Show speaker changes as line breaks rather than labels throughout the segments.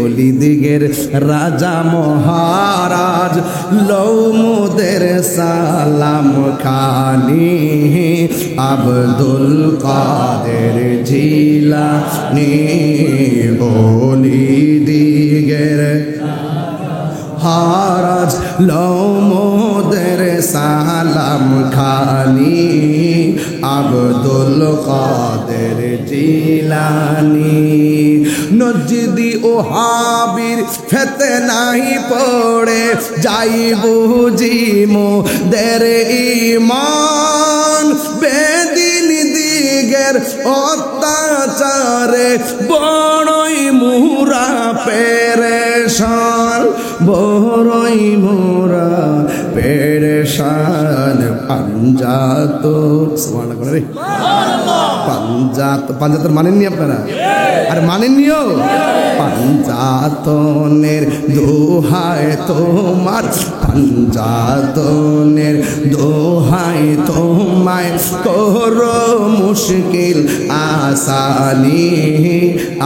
অলিদিগের রাজা মহারাজ লও মোদের সালাম খানি আব্দুল কাদের জিলানী অলিদিগের হারাজ লও মোদের সালাম খানি আব্দুল কাদের জিলানী নজদি ও হাবির ফেতে নাই পড়ে যাই বুঝিমো দের ইমান বেদিন দিগের অত্যাচারে বড়ই মুরা পেরেশান বড়ই মুরা পেরেশান পাঞ্জাত পাঞ্জাতন মানেননি আপনারা? আর মানেননিও? পাঞ্জাতনের দোহায় তোমার পাঞ্জাতনের দোহায় তোমায় করো মুশকিল আসানি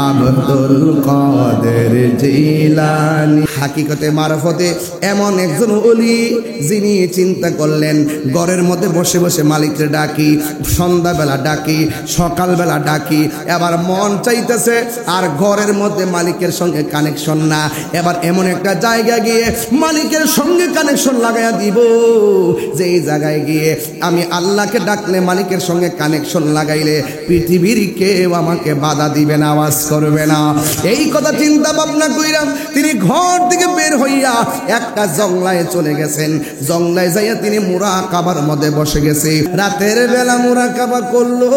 আব্দুল কাদের জিলানী। হাকিকতে মারফতে এমন একজন ওলি যিনি চিন্তা করলেন ঘরের মধ্যে বসে বসে মালিককে ডাকি, সন্ধ্যাবেলা ডাকি, সকালবেলা ডাকি, এবার মন চাইতেছে আর ঘরের মধ্যে মালিকের সঙ্গে কানেকশন না, এবার এমন একটা জায়গা গিয়ে মালিকের সঙ্গে কানেকশন লাগাইয়া দিব যে এই জায়গায় গিয়ে আমি আল্লাহকে ডাকলে মালিকের সঙ্গে কানেকশন লাগাইলে পৃথিবীর কেউ আমাকে বাধা দিবে না, আওয়াজ করবে না। এই কথা চিন্তা ভাবনা কইরাম তিনি ঘর থেকে বের হইয়া একটা জংলায় চলে গেছেন। জংলায় যাইয়া তিনি মুরাকাবার মধ্যে বসে গেছে। রাতের বেলা মুরাকাবা করলো,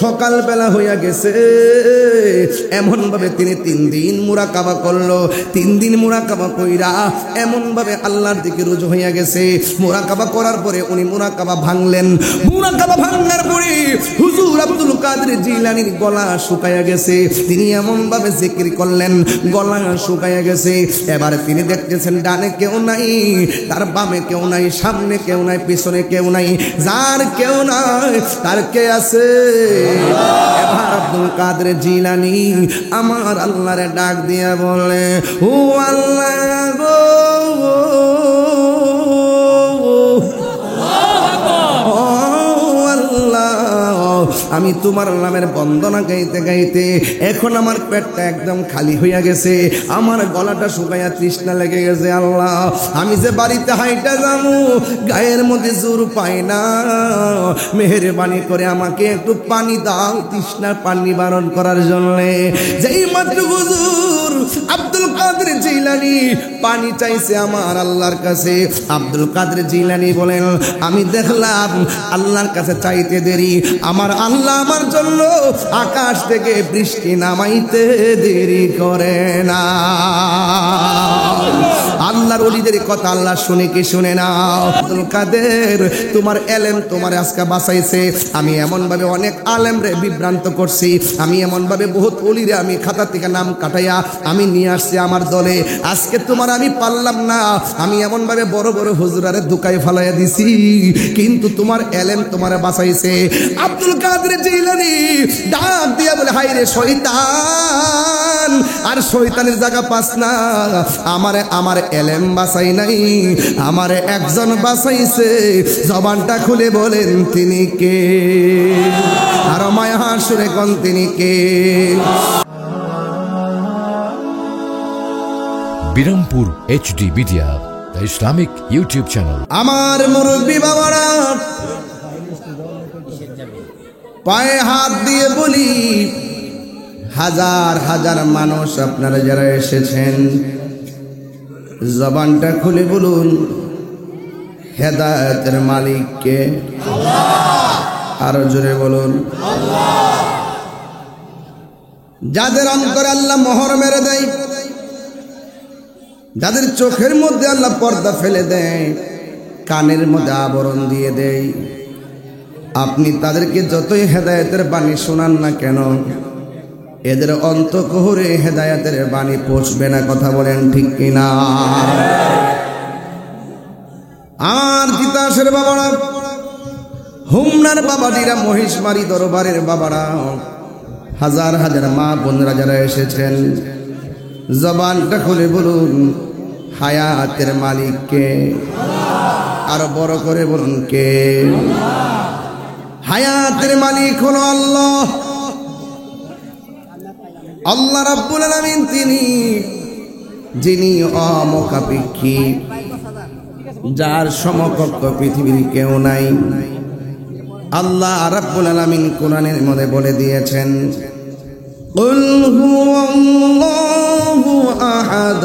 সকাল বেলা হইয়া গেছে। এমন ভাবে তিনি 3 দিন মুরাকাবা করলো। 3 দিন মুরাকাবা কইরা এমন ভাবে আল্লাহর দিকে রুজু হইয়া গেছে। মুরাকাবা করার পরে উনি মুরাকাবা ভাঙলেন। মুরাকাবা ভাঙার পরে হুজুর আব্দুল কাদের জিলানীর গলা শুকায়া গেছে। তিনি এমন ভাবে জিকির করলেন, গলা শুকায়া গেছে। এবারে তিনি দেখতেছেন ডানে কেউ নাই, তার বামে কেউ নাই, সামনে কেউ নাই, পিছনে কেউ নাই। যার কেউ নাই তার কে আছে? এবার আব্দুল কাদের জিলানী আমার আল্লাহরে ডাক দিয়া বলে, ও আল্লাহ গো, আমি তোমার নামের বন্দনা গাইতে গাইতে এখন আমার পেটটা একদম খালি হইয়া গেছে, আমার গলাটা শুকাইয়া তৃষ্ণা লেগে গেছে। আল্লাহ, আমি যে বাড়িতে হাইটা যাবো গায়ের মধ্যে জোর পাই না, মেহেরবানি করে আমাকে একটু পানি দাও, তৃষ্ণার পানি নিবারণ করার জন্য। যেই মাত্র হুজুর আব্দুল কাদের জিলানী পানি চাইছে আমার আল্লাহর কাছে, আব্দুল কাদের জিলানী বলেন, আমি দেখলাম আল্লাহর কাছে চাইতে দেরি, আমার আল্লাহ আমার জন্য আকাশ থেকে বৃষ্টি নামাইতে দেরি করে না। আল্লাহর ওলিদের কথা আল্লাহ শুনে কি শুনে না? আব্দুল কাদের, তোমার এলেম তোমার আজকে বাঁচাইছে। আমি এমন ভাবে অনেক আলেমরে বিভ্রান্ত করছি, আমি এমন ভাবে বহুত ওলিরে আমি খাতা থেকে নাম কাটাইয়া আমি নিয়ে আসছি আমার দলে। আজকে তোমার আমি পারলাম না, আমি এমন ভাবে বড় বড় হুজুরারে ধুকায় ফালাইয়া দিছি, কিন্তু তোমার এলেম তোমারে বাঁচাইছে। আব্দুল কাদের জিলানী ডাক দিয়া বলে, হায় রে শয়তান, আর শয়তানের জায়গা পাস না, আমার এলেম বাঁচাই নাই, আমারে একজন বাঁচাইছে। জবানটা খুলে বলেন তিনি কে? আর মায়া সুরে কোন তিনি কে?
Birampur HD media, the Islamic YouTube channel.
আমার মুরব্বী বাবারা, পায়ে হাত দিয়ে বলি, হাজার হাজার মানুষ আপনারা যারা এসেছেন, জবানটা খুলে বলুন হেদায়েতের মালিক কে? আরো জোরে বলুন। যাদের অন্তরে আল্লাহ মোহর মেরে দেয়, যাদের চোখের মধ্যে আল্লাহ পর্দা ফেলে দেয়, কানের মধ্যে আবরণ দিয়ে দেয়, আপনি তাদেরকে যতই হেদায়েতের বাণী শোনান না কেন, এদের অন্তঃকোহরে হেদায়েতের বাণী পৌঁছবে না। কথা বলেন ঠিক কিনা? আর তিতাসের বাবারা, হুমনার বাবাজিরা, মহিষমারি দরবারের বাবারা, হাজার হাজার মা বোনরা যারা এসেছেন, জবানটা খুলে বলুন হায়াতের মালিক কে? আরো বড় করে বলুন কে? হায়াতের মালিক হলো আল্লাহ। আল্লাহ রাব্বুল আলামিন তিনি যিনি অমুখাপেক্ষী, যার সমকক্ষ পৃথিবীর কেউ নাই। আল্লাহ রাব্বুল আলামিন কোরআনের মধ্যে বলে দিয়েছেন, কুল হুয়াল্লাহু আহাদ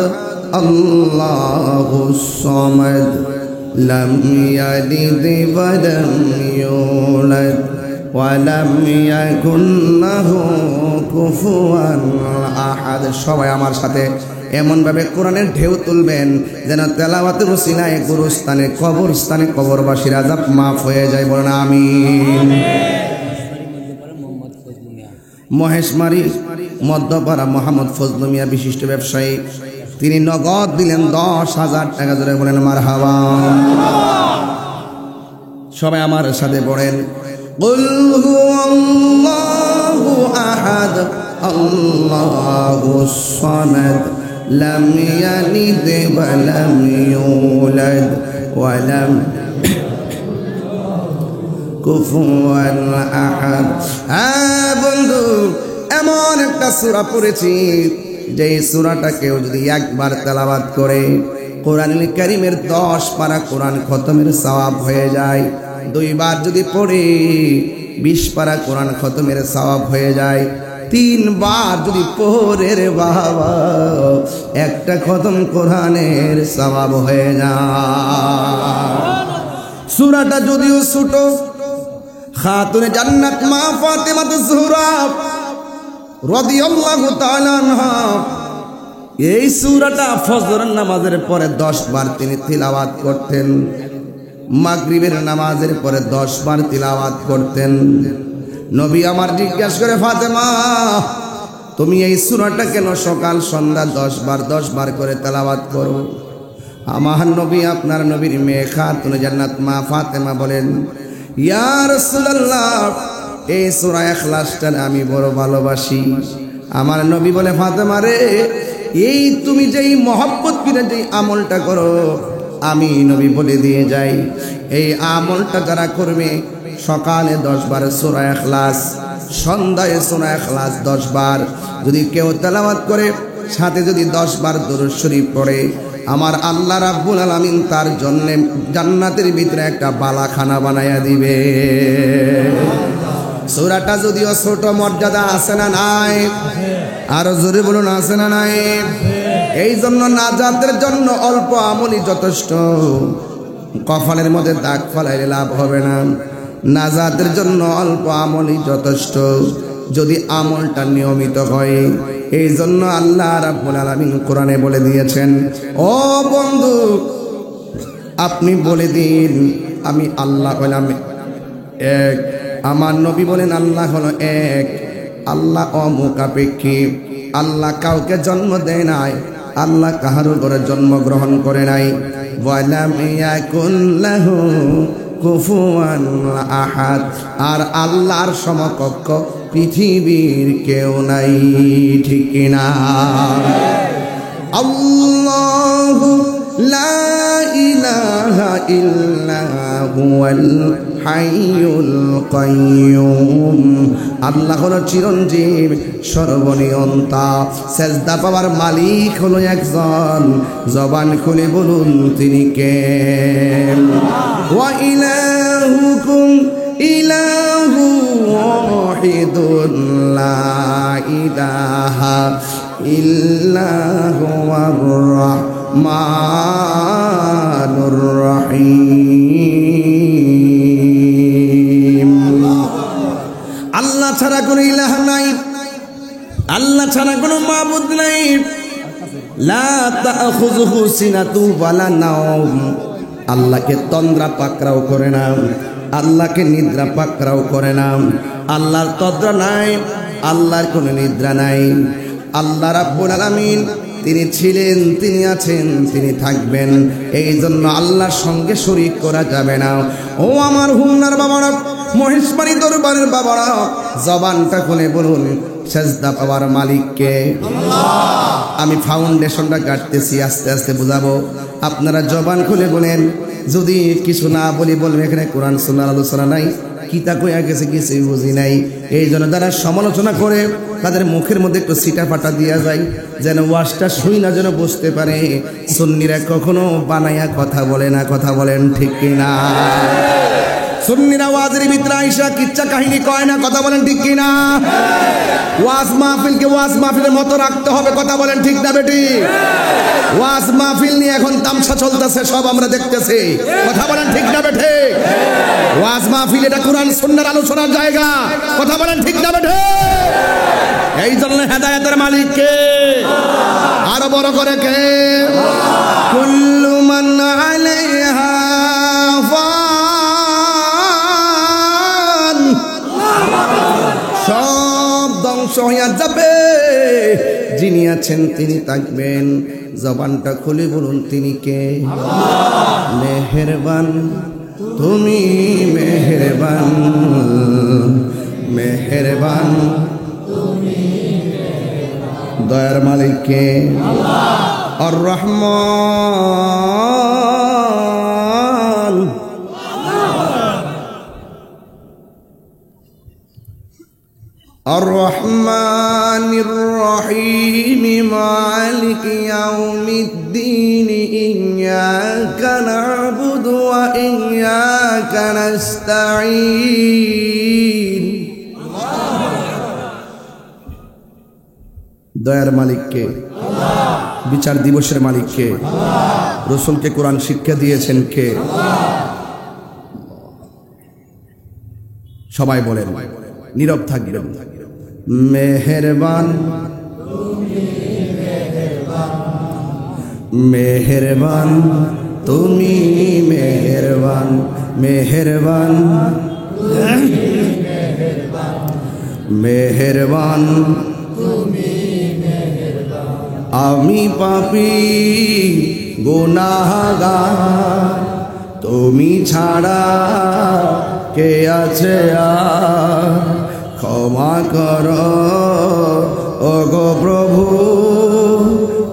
আল্লাহুস সামাদ লাম ইয়ালিদ ওয়া লাম ইউলাদ ওয়া লাম ইয়াকুল লাহু কুফুয়ান আহাদ। সবাই আমার সাথে এমন ভাবে কোরআনের ঢেউ তুলবেন যেন তেলাওয়াতের ওসিলায় গুরুস্থানে কবরস্থানে কবরবাসীর আযাব মাফ হয়ে যায়। বলেন আমিন। মহেশমারি মধ্যপাড়া মোহাম্মদ ফজলু মিয়া বিশিষ্ট ব্যবসায়ী, তিনি নগদ দিলেন 10,000 টাকা। ধরে বলেন মারহাবা। সবাই আমার সাথে পড়েন, কুল হুয়াল্লাহু আহাদ আল্লাহুস সামাদ লাম ইয়ালিদ ওয়া লাম ইউলাদ ওয়া লাম কুফুয়ান আহাদ। হ্যাঁ বন্ধু, এমন একটা সূরা পড়েছি যে সূরাটা কেউ যদি একবার তেলাওয়াত করে কোরআনুল কারীমের 10 পারা কোরআন খতমের সওয়াব হয়ে যায়। 2 বার যদি পড়ে 20 পারা কোরআন খতমের সওয়াব হয়ে যায়। 3 বার যদি পড়ে রে বাবা একটা খতম কোরআনের সওয়াব হয়ে যায়। সূরাটা যদিও ছোট, খাতুনে জান্নাত মা ফাতেমাতুজ জোহরা রাদিয়াল্লাহু তাআলা আনহা এই সূরাটা ফজরের নামাজের পরে 10 বার তিনি তিলাওয়াত করতেন, মাগরিবের নামাজের পরে 10 বার তিলাওয়াত করতেন। নবী আমার জিজ্ঞাসা করে, ফাতেমা তুমি এই সূরাটা কেন সকাল সন্ধ্যা 10 বার করে তেলাওয়াত করো? আমার নবী আপনার নবীর মেয়ে খাতুনে জান্নাত মা ফাতেমা বলেন, ইয়া রাসূলুল্লাহ এই সূরা ইখলাসটা আমি বড় ভালোবাসি। আমার নবী বলে, ফাতেমা রে এই তুমি যেই মহব্বত করে যেই আমলটা করো আমি নবী বলে দিয়ে যাই, এই আমলটা যারা করবে সকালে 10 বার সূরা ইখলাস, সন্ধ্যায় সূরা ইখলাস 10 বার যদি কেউ তেলাওয়াত করে, সাথে যদি 10 বার দরুদ শরীফ পড়ে, আমার আল্লাহ রাব্বুল আলামিন তার জন্য জান্নাতের ভিতরে একটা বালাখানা বানায়া দিবে। সূরাটা যদিও ছোট, মর্যাদা আছে না নাই? আরো জোরে বলুন আছে না নাই? এই জন্য নাজাতের জন্য অল্প আমলই যথেষ্ট। কপালের মধ্যে দাগ ফেলাইলে লাভ হবে না। নাজাতের জন্য অল্প আমলই যথেষ্ট, যদি আমলটা নিয়মিত হয়। এই জন্য আল্লাহ রাব্বুল আলামিন কোরআনে বলে দিয়েছেন, ও বন্ধু আপনি বলে দিন আমি আল্লাহ হলাম এক। আমার নবী বলেন আল্লাহ হলো এক। আল্লাহ অমুখাপেক্ষী, আল্লাহ কাউকে জন্ম দেয় নাই, আল্লাহ কাহারও ঘরে জন্মগ্রহণ করে নাই। ওয়ালাম ইয়াকুল লাহু কুফুয়ান আহাদ, আর আল্লাহর সমকক্ষ পৃথিবীর কেউ নাই। ঠিক কিনা? আল্লাহু লা ইলাহা ইল্লা হুয়াল হাইয়ুল কাইয়্যুম। আল্লাহ হলো চিরঞ্জীব, সর্বনিয়ন্তা। সেজদা পাওয়ার মালিক হলো একজন। জবান খুলে বলুন তিনি কে? ওয়া ইলাহুকুম ইলাহু ওয়াহিদুন লা ইলাহা ইল্লা হুয়ার রাহমানুর রহিম। আল্লাহ ছাড়া কোনো ইলাহ নাই, আল্লাহ ছাড়া কোনো মাবুদ নাই। লা তাখুযুহু সিনাতু ওয়ালা নাওম। আল্লাহকে তন্দ্রা পাকড়াও করে না, আল্লাহকে নিদ্রা পাকড়াও করে না। আল্লাহর তন্দ্রা নাই, আল্লাহর কোনো নিদ্রা নাই। আল্লাহ রাব্বুল আলামিন তিনি ছিলেন, তিনি আছেন, তিনি থাকবেন। এই জন্য আল্লাহর সঙ্গে শরীক করা যাবে না। ও আমার হুমনার বাবারা, মহেশবাড়ি দরবারের বাবারা, জবানটা খুলে বলুন সেজদা পাওয়ার মালিক কে? আল্লাহ। আমি ফাউন্ডেশনটা গাড়তেছি, আস্তে আস্তে বুঝাবো। আপনারা জবান খুলে বলেন, যদি কিছু না বলি বলবেন এখানে কোরআন সুন্নাহর আলোচনা নাই, কিতা কইয়া গেছে কিছুই বুঝি নাই। এই জন্য যারা সমালোচনা করে তাদের মুখের মধ্যে একটু সিটা ফাটা দিয়া যায়, যেন ওয়াজটা শুই না, যেন বুঝতে পারে। সুন্নিরা কখনো বানাইয়া কথা বলে না, কথা বলেন ঠিক কিনা? সুন্নিরা ওয়াজের ভিতরে আইসা কিচ্ছা কাহিনী কয় না, কথা বলেন ঠিক কিনা? ওয়াজ মাহফিলকে ওয়াজ মাহফিলের মতো রাখতে হবে, কথা বলেন ঠিক না বেটি? ওয়াজ মাহফিল নিয়ে এখন তামসা চলতেছে, সব আমরা দেখতেছি, কথা বলেন ঠিক না বেটি? ওয়াজ মাহফিল এটা কোরআন সুন্নাহর আলোচনার জায়গা, কথা বলেন ঠিক না বেটি? এই জন্য হেদায়েতের মালিক কে? আরো বড় করে কে? কুল্লু মান আলাইহা ফান, সব ধ্বংস হইয়া যাবে, যিনি আছেন তিনি থাকবেন। জবানটা খুলে বলুন তিনি কে? মেহেরবান, তুমি মেহেরবান, মেহেরবান, দয়ার মালিক কে? আর রহমান, আর রহমানির রহিম, মালিক ইয়াউমিদ্দিন, ইয়্যাকা না'বুদু ওয়া ইয়্যাকা নাস্তাঈন। দয়ার মালিক কে? বিচার দিবসের মালিক কে? রাসূলকে কোরআন শিক্ষা দিয়েছেন কে? সবাই বলেন, নীরব থাকবেন। মেহেরবান, মেহেরবান, তুমি মেহেরবান, মেহেরবান, মেহেরবান, আমি পাপী গুনাহগার, তুমি ছাড়া কে আছে আর? ক্ষমা করো ওগো প্রভু,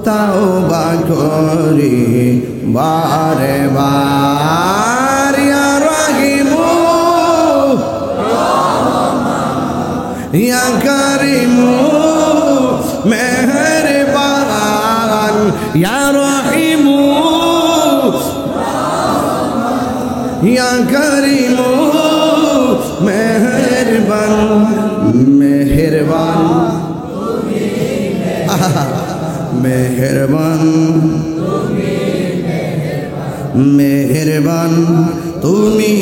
তাওবা করি বারে বার। ইয়া রাহিমু ইয়া কারিমু মেহেরবান, ইয়া রাহিমু ইয়া কারিমু মেহেরবান, মেহেরবান, মেহেরবান, মেহেরবান, তুমি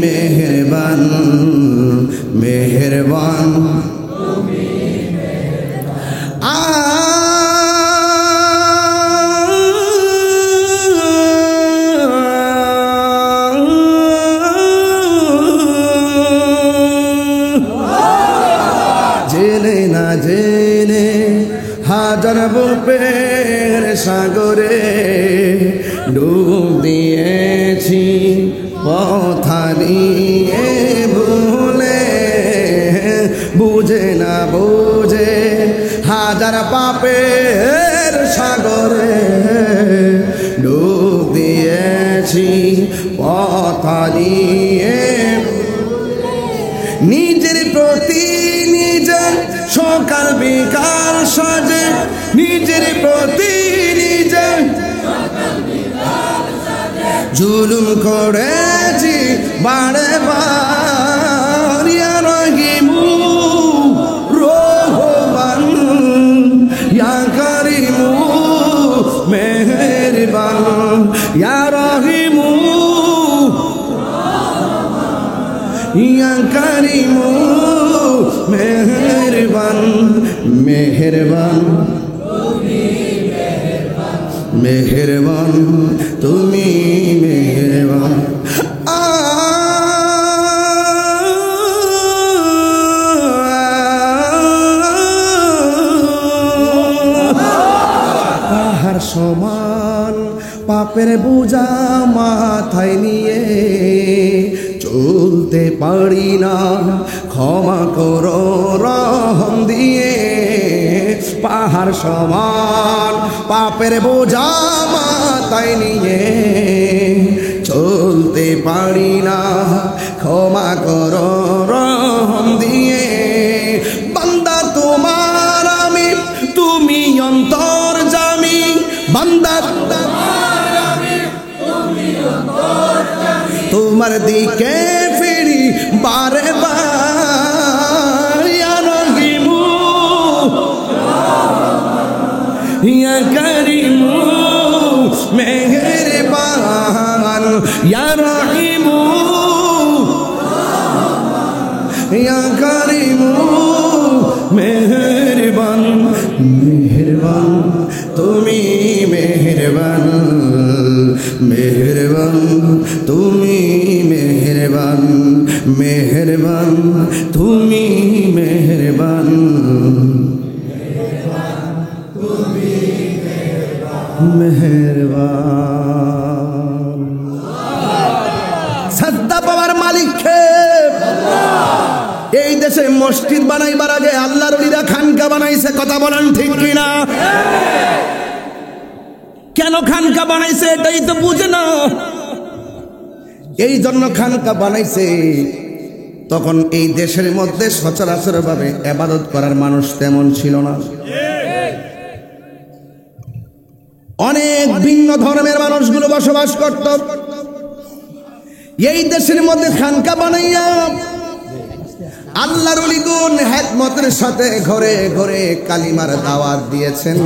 মেহেরবান, মেহেরবান। জেনে না জেনে হাজার বুকের সাগরে ডুব দিয়েছি, পথ হারিয়ে ভুলে, বুঝে না বুঝে হাজার পাপের সাগরে ডুব দিয়েছি, পথ হারিয়ে। নিজের প্রতি নিজের সকাল বিকাল সাজে, নিজের প্রতি নিজের জুলুম করেছি বারে বার। ইয়া রাহিমু রহমান, ইয়া কারিমু মেহেরবান, ইয়া রাহিমু ইয়া কারিমু মেহেরবান, মেহেরবান, মেহেরবান, তুমি মেহেরবান। তাহার সমান পাপের বোঝা মাথায় নিয়ে চলতে পারি না, ক্ষমা করো রহম দিয়ে। পাহাড় সমান পাপের বোঝা মাথায় নিয়ে চলতে পারি না, ক্ষমা করো রহম দিয়ে। বান্দা তোমার আমি, তুমি অন্তর্যামী, বান্দা তোমার দিকে ফিরি বারে বার। ইয়া রহিমু ইয়া করিমু মেহেরবান, ইয়া রহিমু ইয়া করিমু মেহেরবান। মেহেরবান তুমি মেহেরবান, মেহেরবান তুমি মেহেরবান, মেহেরবান তুমি মেহেরবান, মেহেরবান। সাজদা পাওয়ার মালিক কে? এই দেশে মসজিদ বানাইবার আগে আল্লাহর ওলিরা খানকা বানাইছে, কথা বলেন ঠিক কিনা? কেন খানকা বানাইছে এটাই তো বুঝে না। এই জন্য খানকা বানাইছে, তখন এই দেশের মধ্যে সচরাচর ভাবে ইবাদত করার মানুষ তেমন ছিল না। অনেক ভিন্ন ধর্মের মানুষগুলো বসবাস করত। এই দেশের মধ্যে খানকা বানাইয়া আল্লাহর ওলিগণ হিকমতের সাথে ঘরে ঘরে কালিমার দাওয়াত দিয়েছেন।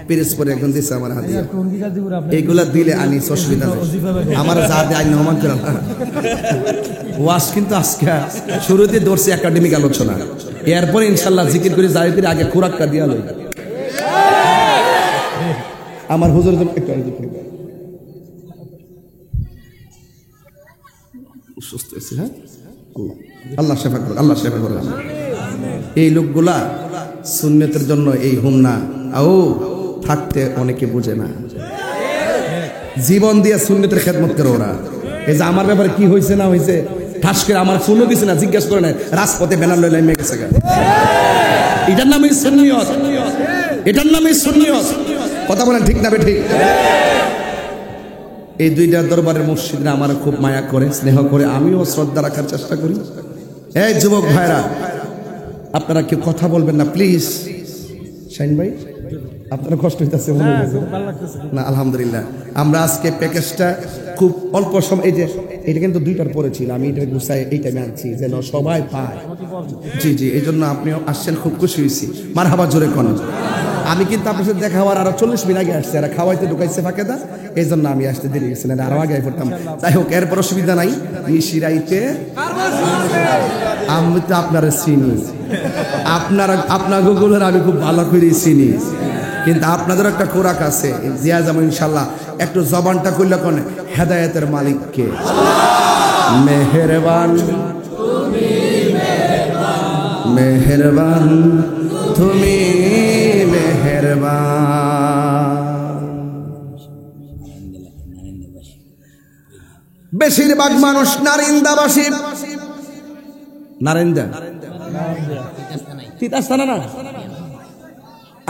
পিরিজপুরে একজন দিচ্ছে আমার হাতে, এইগুলা দিলে আনিস অসুবিধা নেই, আমার যা দেয় আইন নমান করলাম। ওয়াজ কিন্তু আজকে শুরুতে ধরছি একাডেমিক আলোচনা, এরপরে ইনশাল্লাহ জিকির করে জাহিদের আগে খোরাকটা দিয়া লই। আমার হুজুর সুস্থ হয়েছে, হ্যাঁ আল্লাহ শেফা করুন, আল্লাহ শেফা করুন। এই লোকগুলা সুন্নতের জন্য এই হুমনা আও থাকতে অনেকে বুঝে না, জীবন দিয়ে সুন্নতের খেদমত করে ওরা। এই যে আমার ব্যাপারে কি হয়েছে না হয়েছে ঠাস করে আমার ফোনও দিছে না, জিজ্ঞাসা করে না, রাজপথে ব্যানার লইলে নেমে গেছে। এটার নামই সুন্নিয়ত, এটার নামই সুন্নিয়ত। কথা বলেন ঠিক না ঠিক? এই দুইটা দরবারের মসজিদরা আমার খুব মায়া করে, স্নেহ করে, আমিও শ্রদ্ধা রাখার চেষ্টা করি। এই যুবক ভাইরা, আপনারা কেউ কথা বলবেন না প্লিজ। শাইন ভাই আপনারা কষ্ট হইতেছে না? আলহামদুলিল্লাহ, আমরা আজকে প্যাকেজটা খুব অল্প সময়, এই যে এটা কিন্তু 2টার পরে ছিল, আমি এটা গুছাই এই টাইমে আনছি যেন সবাই পায়। জি জি, এই জন্য আপনিও আসছেন, খুব খুশি হয়েছি। মারহাবা জোরে কোন। আমি কিন্তু আপনার সাথে দেখা হওয়ার আরো 40 মিনিট আগে আসছি, আর খাওয়াইতে ঢুকাইছে ফাঁকেদা, এই জন্য আমি আসতে দেরি গেছি, না আরো আগে পড়তাম। যাই হোক, এরপর অসুবিধা নাই। মিশিরাইতে আমি তো আপনারা চিনি, আপনার গুগলের আমি খুব ভালো করে চিনি, কিন্তু আপনাদের একটা খোরাক আছে। জিয়া যেমন ইনশাল্লাহ একটু জবানটা করলে কোন হেদায়েতের মালিককে মেহেরবান, মেহেরবান তুমি মেহেরবান। বেশিরভাগ মানুষ নারিন্দাবাসী, নারিন্দা তিতাস্তানা না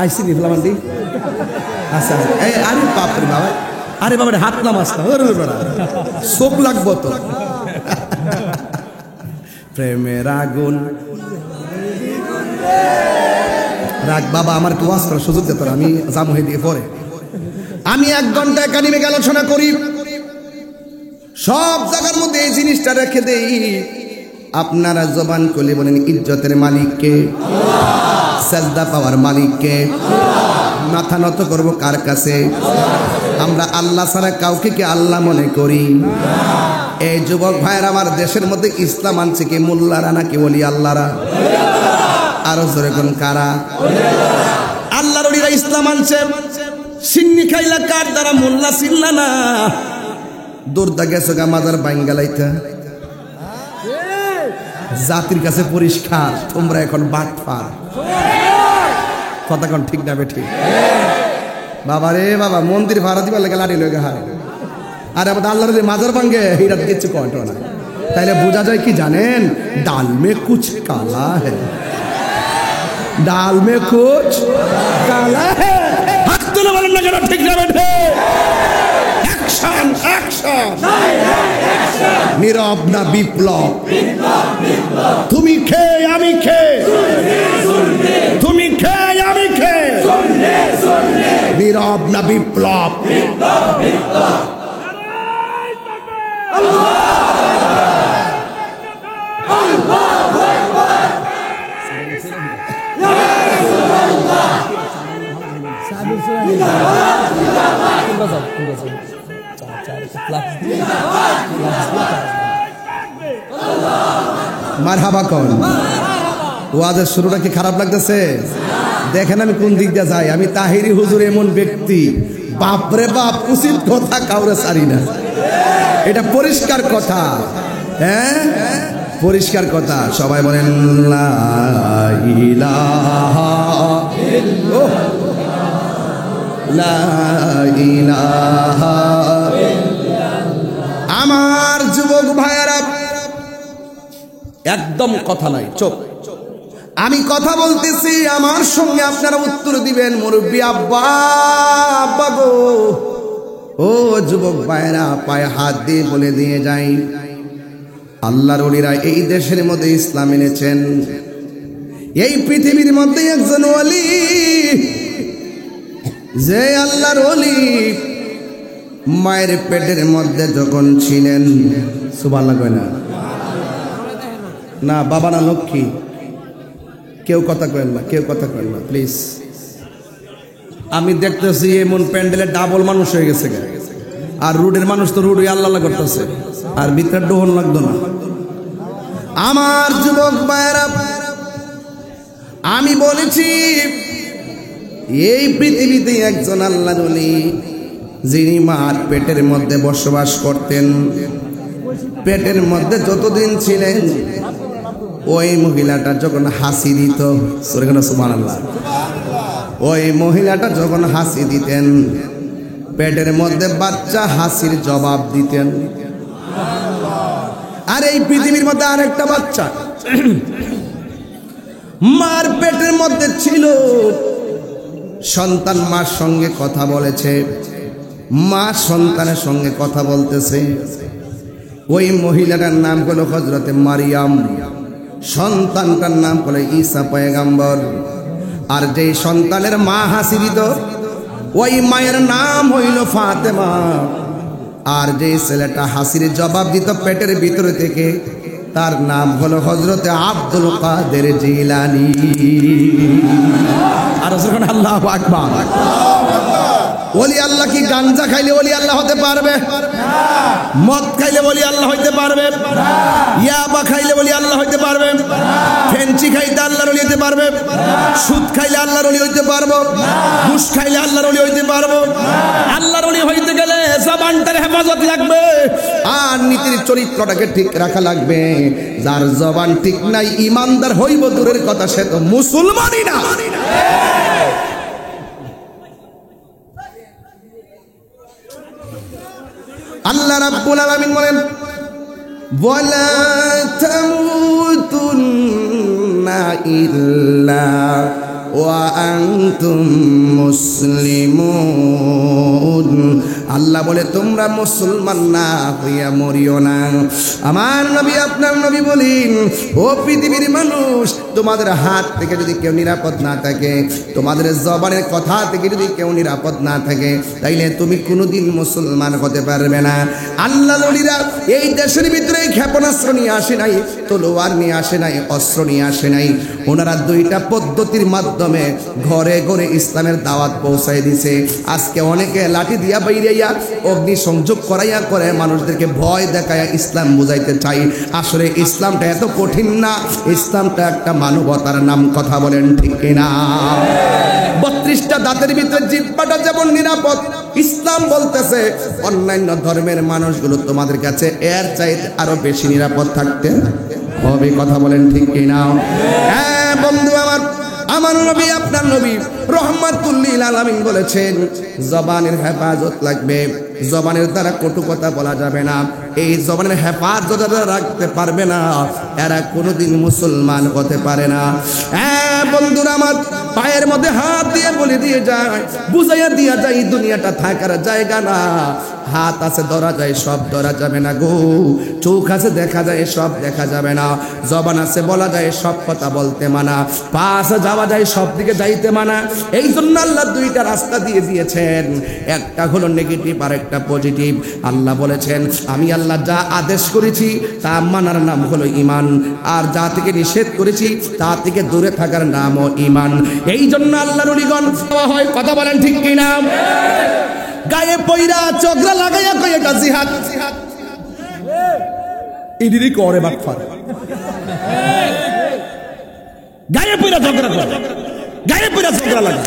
আইসি নিফলামান্ডি। আচ্ছা আরে বাপরে বাবা, আরে বাবা হাত নামাজ না, চোখ লাগবো তো। প্রেমের আগুন রাখ বাবা, আমার একটু ওয়াজ করার সুযোগ দিত, আমি জাম হয়ে দিয়ে পরে। আমি 1 ঘন্টা একাডেমিক আলোচনা করি, সব জায়গার মধ্যে এই জিনিসটা রেখে দেই। আপনারা জবান করলে বলেন ইজ্জতের মালিককে, সাজদা পাওয়ার মালিককে। মাথা নত করবো কার কাছে? আমরা আল্লাহ ছাড়া কাউকে কি আল্লাহ মনে করি? এই যুবক ভাইয়ের আমার দেশের মধ্যে ইসলাম আনছে কি মোল্লারা নাকি বলি আল্লাহরা? আরো জোরে কোন কারা? আল্লাহর ওলিরা ইসলাম আনছে। সিন্নি খাইলা কার দ্বারা মোল্লা চিল্লা না, দৌড়দা গেছো গা মাজার বাইঙ্গালাইতা। জাতির কাছে পরিষ্কার, তোমরা এখন বাটপার। কথা কোন ঠিক না বেঠি? বাবা রে বাবা, মন্দির ভাড়া দিবার লাগে লাড়ি লগে হার। আর আমাদের আল্লাহর মাজার ভাঙ্গে এটা কিছু কয়টা না। তাইলে বোঝা যায় কি জানেন, ডাল মে কুছ কালা হ্যায়, ডাল মে কুছ কালা হ্যায়। হাত তুলে বলেন না কেন ঠিক না বেঠে? অ্যাকশন অ্যাকশন, নীরব না বিপ্লব, তুমি খে আমি খে, তুমি খে আমি খে, নীরব না বিপ্লব। মারহাবা কোন ওয়াজের শুরুটা কি খারাপ লাগতেছে? দেখেন আমি কোন দিক দিয়ে যাই। আমি তাহিরি হুজুর এমন ব্যক্তি, বাপরে বাপ, উচিত কথা কাউরে ছাড়ি না। এটা পরিষ্কার কথা, হ্যাঁ পরিষ্কার কথা। সবাই বলেন লা ইলাহা ইল্লাল্লাহ, লা ইলাহা ইল্লাল্লাহ। আমার যুবক ভাইয়েরা একদম কথা নাই, চুপ। আমি কথা বলতেছি, আমার সঙ্গে আপনারা উত্তর দিবেন। মুরব্বী আব্বা, আব্বা গো, ও যুবক ভাইরা পায়ে হাত দিয়ে বলে দিয়ে যাই, আল্লাহর ওলিরা এই দেশের মধ্যে ইসলাম এনেছেন। এই পৃথিবীর মধ্যে একজন ওলি, যে আল্লাহর ওলি মায়ের পেটের মধ্যে যখন ছিলেন, সুবহানাল্লাহ কয় না, না বাবা না লক্ষ্মী, কেউ কথা কয়েন না, কেউ কথা কয়েন না প্লিজ। আমি দেখতেছি এমন প্যান্ডেলে ডাবল মানুষ হয়ে গেছে, আর রোডের মানুষ তো রোড আল্লাহ করতেছে, আর ভিতরে ডোহন লাগতো না। আমার যুবক ভাইয়েরা, আমি বলেছি এই পৃথিবীতে একজন আল্লাহর ওলি, যিনি মার পেটের মধ্যে বসবাস করতেন। পেটের মধ্যে যতদিন ছিলেন, ওই মহিলাটা যখন হাসি দিত, সুবহানাল্লাহ, ওই মহিলাটা যখন হাসি দিতেন, পেটের মধ্যে বাচ্চা হাসির জবাব দিতেন। আর এই পৃথিবীর মধ্যে আরেকটা বাচ্চা মার পেটের মধ্যে ছিল, সন্তান মার সঙ্গে কথা বলেছে, মা সন্তানের সঙ্গে কথা বলতেছে। ওই মহিলাটার নাম হলো হযরতে মারিয়াম, সন্তানটার নাম হলো ঈসা পয়গম্বর। আর যে সন্তানের মা হাসি দিত, ওই মায়ের নাম হইল ফাতেমা। আর যে ছেলেটা হাসির জবাব দিত পেটের ভিতরে থেকে, তার নাম হলো হযরতে আব্দুল কাদের জিলানী। আর আল্লাহু আকবার। ওলি আল্লাহ কি গাঞ্জা খাইলে ওলি আল্লাহ হতে পারবে? মদ খাইলে ওলি আল্লাহ হইতে পারবে? ইয়াবা খাইলে ওলি আল্লাহ হইতে পারবে? ফেঞ্চি খাইতে আল্লাহর ওলি হইতে পারবে? সুদ খাইলে আল্লাহর ওলি হইতে পারবো? ঘুষ খাইলে আল্লাহর ওলি হইতে পারবো? আল্লাহর ওলি হইতে গেলে জবানটার হেফাজত লাগবে, আর নীতির চরিত্রটাকে ঠিক রাখা লাগবে। যার জবান ঠিক নাই, ইমানদার হইব দূরের কথা, সে তো মুসলমানই না। আল্লাহ রাব্বুল আলামিন বলেন, ওয়ালা তামুতুন্না ইল্লা ওয়া আনতুম মুসলিমুন। আল্লাহ বলে তোমরা মুসলমান না হইয়া মরিও না। আমার নবী, আপনার নবী বলেন, ও পৃথিবীর মানুষ, তোমাদের হাত থেকে যদি কেউ নিরাপদ না থাকে, তোমাদের জবানের কথা থেকে যদি কেউ নিরাপদ না থাকে, তাইলে তুমি কোনোদিন মুসলমান হতে পারবে না। আল্লাহর ওলিরা এই দেশের ভিতরে ক্ষেপণাস্ত্র নিয়ে আসে নাই, তলোয়ার নিয়ে আসে নাই, অস্ত্র নিয়ে আসে নাই। ওনারা দুইটা পদ্ধতির মাধ্যমে ঘরে ঘরে ইসলামের দাওয়াত পৌঁছায় দিছে। আজকে অনেকে লাঠি দিয়া বাইরাইয়া, অগ্নি সংযোগ করাইয়া করে মানুষদেরকে ভয় দেখাইয়া ইসলাম বুঝাইতে চাই। আসলে ইসলামটা এত কঠিন না, ইসলামটা একটা মানবতার নাম। কথা বলেন ঠিক কিনা? 32টা দাঁতের ভিতরে জিহ্বাটা যেমন নিরাপদ, ইসলাম বলতেছে অন্যান্য ধর্মের মানুষগুলো তোমাদের কাছে এর চাইতে আরো বেশি নিরাপদ থাকতে হবে। কথা বলেন ঠিক কিনা? হ্যাঁ বন্ধু আমার, আমার নবী, আপনার নবী রহমাতুল লিল আলামিন বলেছেন, জবানের হেফাজত লাগবে, জবানের দ্বারা কটু কথা বলা যাবে না। এই জবানের হেফাজত রাখতে পারবে না, এরা কোনোদিন মুসলমান হতে পারে না। হ্যাঁ বন্ধুরা আমার, পায়ের মধ্যে হাত দিয়ে বলে দিয়ে যায়, বুঝাইয়া দিয়া যায় এই দুনিয়াটা থাকার জায়গা না। হাত আছে ধরা যায়, সব ধরা যাবে না গো। চোখ আছে দেখা যায়, সব দেখা যাবে না। জবান আছে বলা যায়, সব কথা বলতে মানা। পা আছে যাওয়া যায়, সব দিকে যাইতে মানা। এই জন্য আল্লাহ দুইটা রাস্তা দিয়ে দিয়েছেন, একটা হলো নেগেটিভ আর একটা পজিটিভ। আল্লাহ বলেছেন আমি আল্লাহ যা আদেশ করেছি তা মানার নাম হলো ঈমান, আর যা থেকে নিষেধ করেছি তা থেকে দূরে থাকার নামও ঈমান। এই জন্য আল্লাহর ওলিগণ হয়, কথা বলেন ঠিক কিনা? গায়ে পয়রা চোখরা লাগাইয়া কই এটা জিহাদ, ইদিরি করে বাটফার। গায়ে পয়রা ঝগড়া করে, গায়ে পয়রা ঝগড়া লাগে,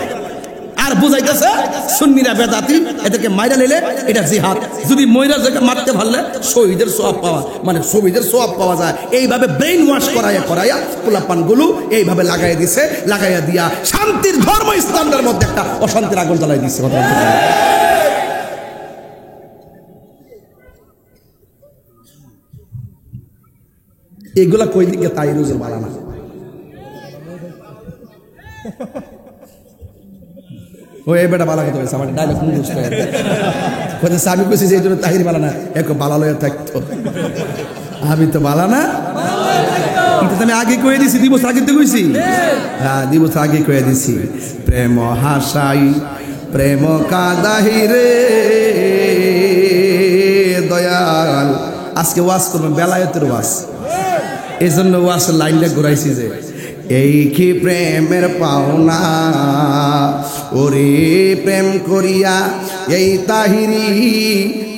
আর বুঝাইতেছে সুন্নিরা বেদাতি, এদেরকে মাইরা নিলে এটা জিহাদ। যদি ময়রা যেটা মারতে পারলে শহীদের সওয়াব পাওয়া, মানে শহীদের সওয়াব পাওয়া যায়। এইভাবে ব্রেইন ওয়াশ করাইয়া পোলাপানগুলো এইভাবে লাগাইয়া দিছে, লাগাইয়া দিয়া শান্তির ধর্ম ইসলামের মধ্যে একটা অশান্তির আগুন জ্বালাই দিচ্ছে। কথা বলতে এগুলা কই দিকে তাই রোজের বাড়ানা। ও এ বেটা বালা কথা বলছে, আমার ডায়লগ মুখস্থ হয়ে গেছে। আমি কইছি যে এই জন্য তাহির বালা না, এক বালা লয়ে থাকতো। আমি তো বালা না, এটা তো আমি আগে কয়ে দিছি, 2 বছর আগে তো কইছি। হ্যাঁ 2 বছর আগে কয়ে দিছি। প্রেম হাসাই প্রেম কাদাহি রে দয়াল। আজকে ওয়াজ করবেন বেলায়েতের ওয়াজ, এই জন্য ওয়াজের লাইনটা ঘুরাইছি যে এই কি প্রেমের পাওনা, ওরে প্রেম করিয়া এই তাহিরি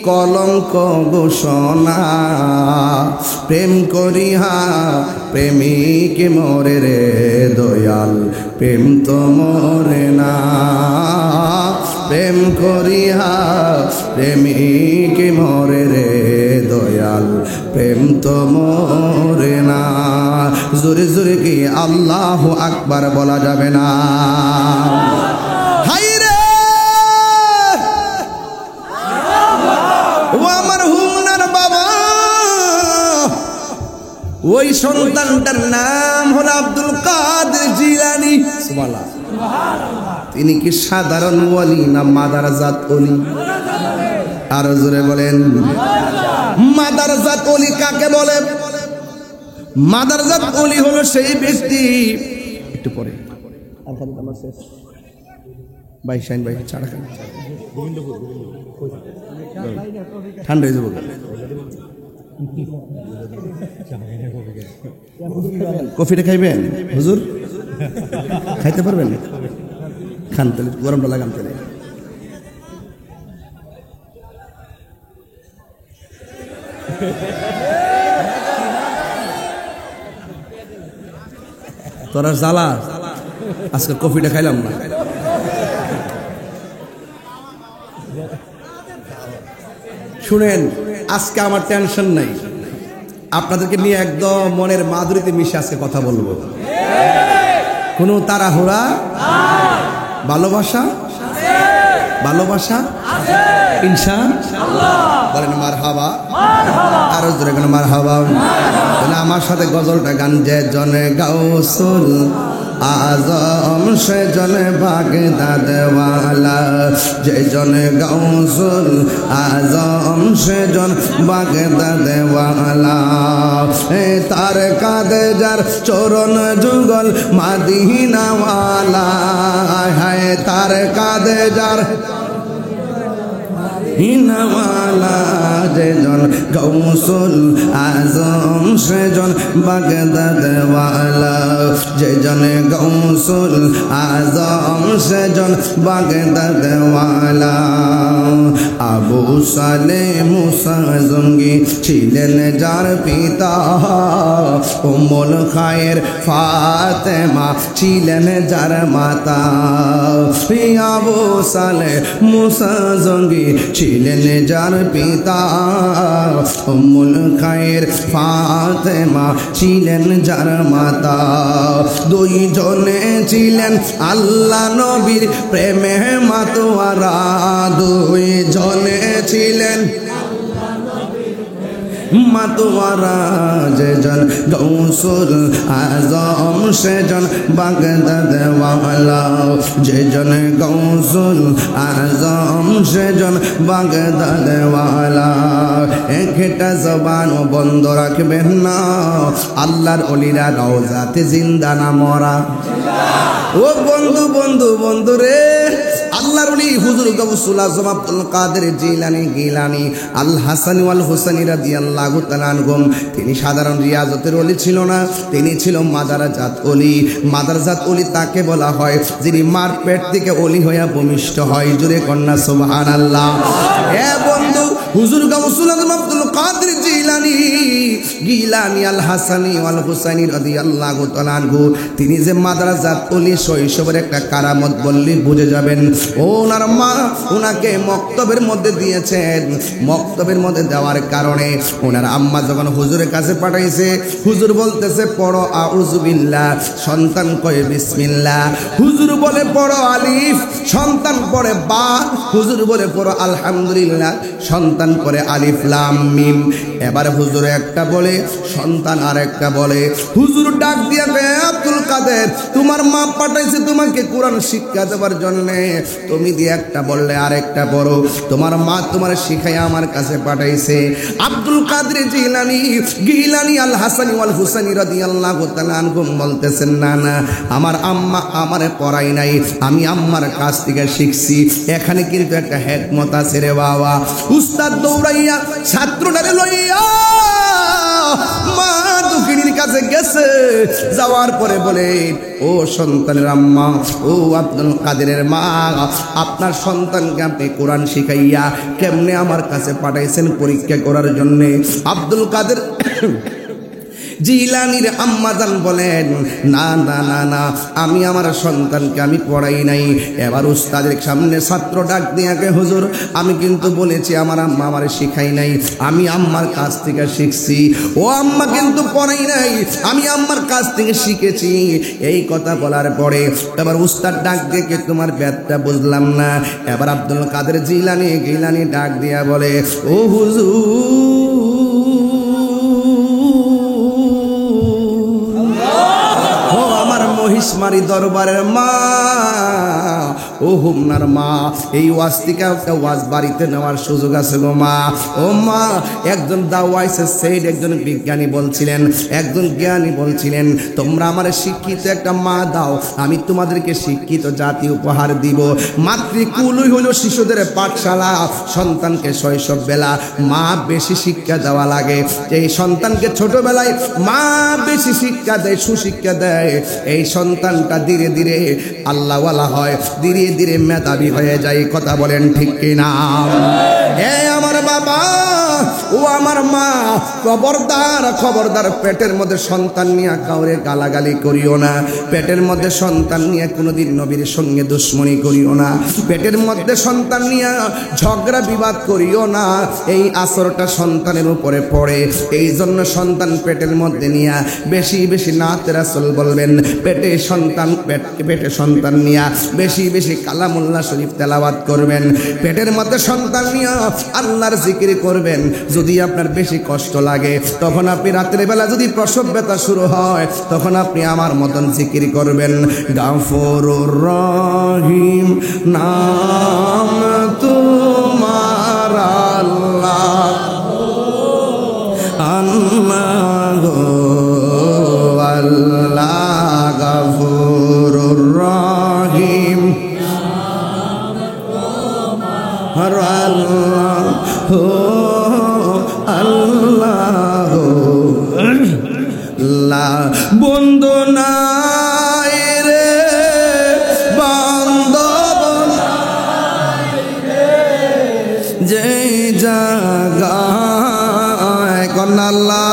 কলঙ্ক ঘোষণা। প্রেম করিয়া প্রেমিক মরে রে দয়াল, প্রেম তো মরে না। প্রেম করিয়া প্রেমিক মরে রে দয়াল, প্রেম তো মরে না। জোরে জোরে কি আল্লাহু আকবার বলা যাবে না? হাই রে ও আমার হুমনার বাবা, ওই সন্তানটার নাম হলো আব্দুল কাদের জিলানী। সুবহানাল্লাহ। তিনি কি সাধারণ ওলি না মাদারজাত ওলি? আরো জোরে বলেন। মাদারজাত ওলি কাকে বলে? মাদারজাত ওলি হলো সেই ব্যক্তি, একটু পরে ভাই শাইন ভাই চাড়া খান, ঠান্ডা হয়ে যাবো। কফিটা খাইবেন হুজুর? খাইতে পারবেন? খান তাহলে, গরমটা লাগান তাহলে। তোরা জ্বালা, আজকে কফিটা খাইলাম না। শুনেন, আজকে আমার টেনশন নাই, আপনাদেরকে নিয়ে একদম মনের মাধুরীতে মিশে আজকে কথা বলবো। কোনো তাড়াহুড়া, ভালোবাসা, ভালোবাসা ইনশাআল্লাহ। বলেন মারহাবা, আরো জোরে কেন মারহাবা। আমার সাথে গজলটা গান। যে জনে গাউসুল আজম সে জনে বাগদাদওয়ালা, যে জনে গাউসুল আজম সে জন বাগদাদওয়ালা। তার কাঁধে যার চরণ যুগল মাদিনাওয়ালা, হায় তার কাঁধে যার হিনাওয়ালা, যেজন গৌসুল আজম সেজন বাগদাদওয়ালা, যেজন গৌসুল আজম সেজন বাগদাদওয়ালা। আবু সালে মুসা জঙ্গি ছিলেন যার পিতা, উম্মুল খায়ের ফাতেমা ছিলেন যার মাতা। আবু সালে মুসা জঙ্গি ছিলেন যার পিতা, উম্মুল খায়ের ফাতেমা ছিলেন যার মাতা। দুই জনে ছিলেন আল্লাহ নবীর প্রেমে মাতোয়ারা, দুই জন বলেছিলেন মাতোয়ারা যেজন গৌসুল আজম সেজন বাগদাদ ওয়ালা যেজন গৌসুল আজম সেজন বাগদাদ ওয়ালা একটা জবান বন্ধ রাখবেন না আল্লাহর ওলিরা রওজাতে জিন্দা না মরা ও বন্ধু বন্ধু বন্ধু রে আল্লাহর ওলি হুজুর গৌসুল আজম আব্দুল কাদের জিলানী গিলানী আল হাসানী ওয়াল হুসাইনী রাদিয়াল্লাহু তাআলা আনহুম তিনি সাধারণ রিয়াজতের ওলি ছিল না তিনি ছিল মাদারাজাত ওলি মাদারাজাত ওলি তাকে বলা হয় যিনি মার পেট থেকে ওলি হইয়া ভূমিষ্ঠ হয় জোরে কন্যা সুবহানাল্লাহ এ বন্ধু হুজুর গৌসুল আজম আব্দুল কাদের জিলানী গিলানী আল হাসানী ওয়াল হুসাইনী রাদিয়াল্লাহু তাআলা আনহু তিনি যে মাদারাজাত ওলি শৈশবের একটা কারামত বললে বুঝে যাবেন ওনার মা ওনাকে মক্তবের মধ্যে দিয়েছেন মক্তবের মধ্যে দেওয়ার কারণে ওনার আম্মা যখন হুজুরের কাছে পাঠাইছে হুজুর বলতেছে পড়ো আউযু বিল্লাহ সন্তান কয় বিসমিল্লাহ হুজুর বলে পড়ো আলিফ সন্তান পড়ে বা হুজুর বলে পড়ো আলহামদুলিল্লাহ সন্তান পড়ে আলিফ লাম মিম এবার হুজুর একটা বলে সন্তান আরেকটা বলে হুজুর ডাক দিয়া কয় আব্দুল কাদের তোমার মা পাঠাইছে তোমাকে কোরআন শিক্ষা দেওয়ার জন্য তুমি দিয়ে একটা বললে আরেকটা পড়ো তোমার মা তোমার শিখাই আমার কাছে পাঠাইছে আব্দুল কাদের জিলানী গিলানী আল হাসানী ওয়াল হুসাইনী রাদিয়াল্লাহু তাআলা আনহুম বলতেছেন না না আমার আম্মা আমারে পড়াই নাই আমি আম্মার কাছ থেকে শিখছি এখানে কিন্তু একটা হিকমত আছে রে বাবা উস্তাদ দৌড়াইয়া ছাত্রটারে লইয়া মা দুঃখিনীর কাছে গেছে যাওয়ার পরে বলে ও সন্তানের আম্মা ও আব্দুল কাদেরের মা আপনার সন্তানকে আপনি কোরআন শিখাইয়া কেমনে আমার কাছে পাঠাইছেন পরীক্ষা করার জন্য আব্দুল কাদের জিলানীর আম্মাজান বলেন না না না না আমি আমার সন্তানকে আমি পড়াই নাই এবার উস্তাদের সামনে ছাত্র ডাক দিয়াকে হুজুর আমি কিন্তু বলেছি আমার আম্মা আমার শিখাই নাই আমি আম্মার কাছ থেকে শিখছি ও আম্মা কিন্তু পড়াই নাই আমি আম্মার কাছ থেকে শিখেছি এই কথা বলার পরে এবার উস্তাদ ডাক দিয়ে তোমার ব্যাপারটা বুঝলাম না এবার আব্দুল কাদের জিলানী ডাক দিয়া বলে ও হুজুর মহিষমারি দরবারের মা ও হুমনার মা এই ওয়াজ থেকে একটা ওয়াজ বাড়িতে নেওয়ার সুযোগ আছে গো মা ও মা একজন দাওয়াইছে সেইড একজন বিজ্ঞানী বলছিলেন একজন জ্ঞানী বলছিলেন তোমরা আমার শিক্ষিত একটা মা দাও আমি তোমাদেরকে শিক্ষিত জাতি উপহার দিব মাতৃকুলই হলো শিশুদের পাঠশালা সন্তানকে শৈশব বেলা মা বেশি শিক্ষা দেওয়া লাগে এই সন্তানকে ছোটবেলায় মা বেশি শিক্ষা দেয় সুশিক্ষা দেয় এই সন্তানটা ধীরে ধীরে আল্লাহওয়ালা হয় ধীরে ধীরে মেধাবী হয়ে যায় কথা বলেন ঠিক কিনা হে আমার বাবা ও আমার মা খবরদার খবরদার পেটের মধ্যে সন্তান নিয়ে কাউরে গালাগালি করিও না পেটের মধ্যে সন্তান নিয়ে কোনোদিন নবীর সঙ্গে দুশ্মনী করিও না পেটের মধ্যে সন্তান নিয়ে ঝগড়া বিবাদ করিও না এই আসরটা সন্তানের উপরে পড়ে এই জন্য সন্তান পেটের মধ্যে নিয়ে বেশি বেশি নাত রাসূল বলবেন পেটে সন্তান নিয়ে বেশি বেশি কালামুল্লাহ শরীফ তেলাওয়াত করবেন পেটের মধ্যে সন্তান নিয়ে আল্লাহর জিকির করবেন যদি আপনার বেশি কষ্ট লাগে তখন আপনি রাতের বেলা যদি প্রসব ব্যথা শুরু হয় তখন আপনি আমার মতন জিকির করবেন গাফুরুর রহিম নাম তোমার আল্লাহ আল্লাহ আল্লাহ গাফুরুর রহিম আল্লাহ আল্লাহ বন্ধু নাই রে বান্ধব যে জায়গায় কন্যা আল্লাহ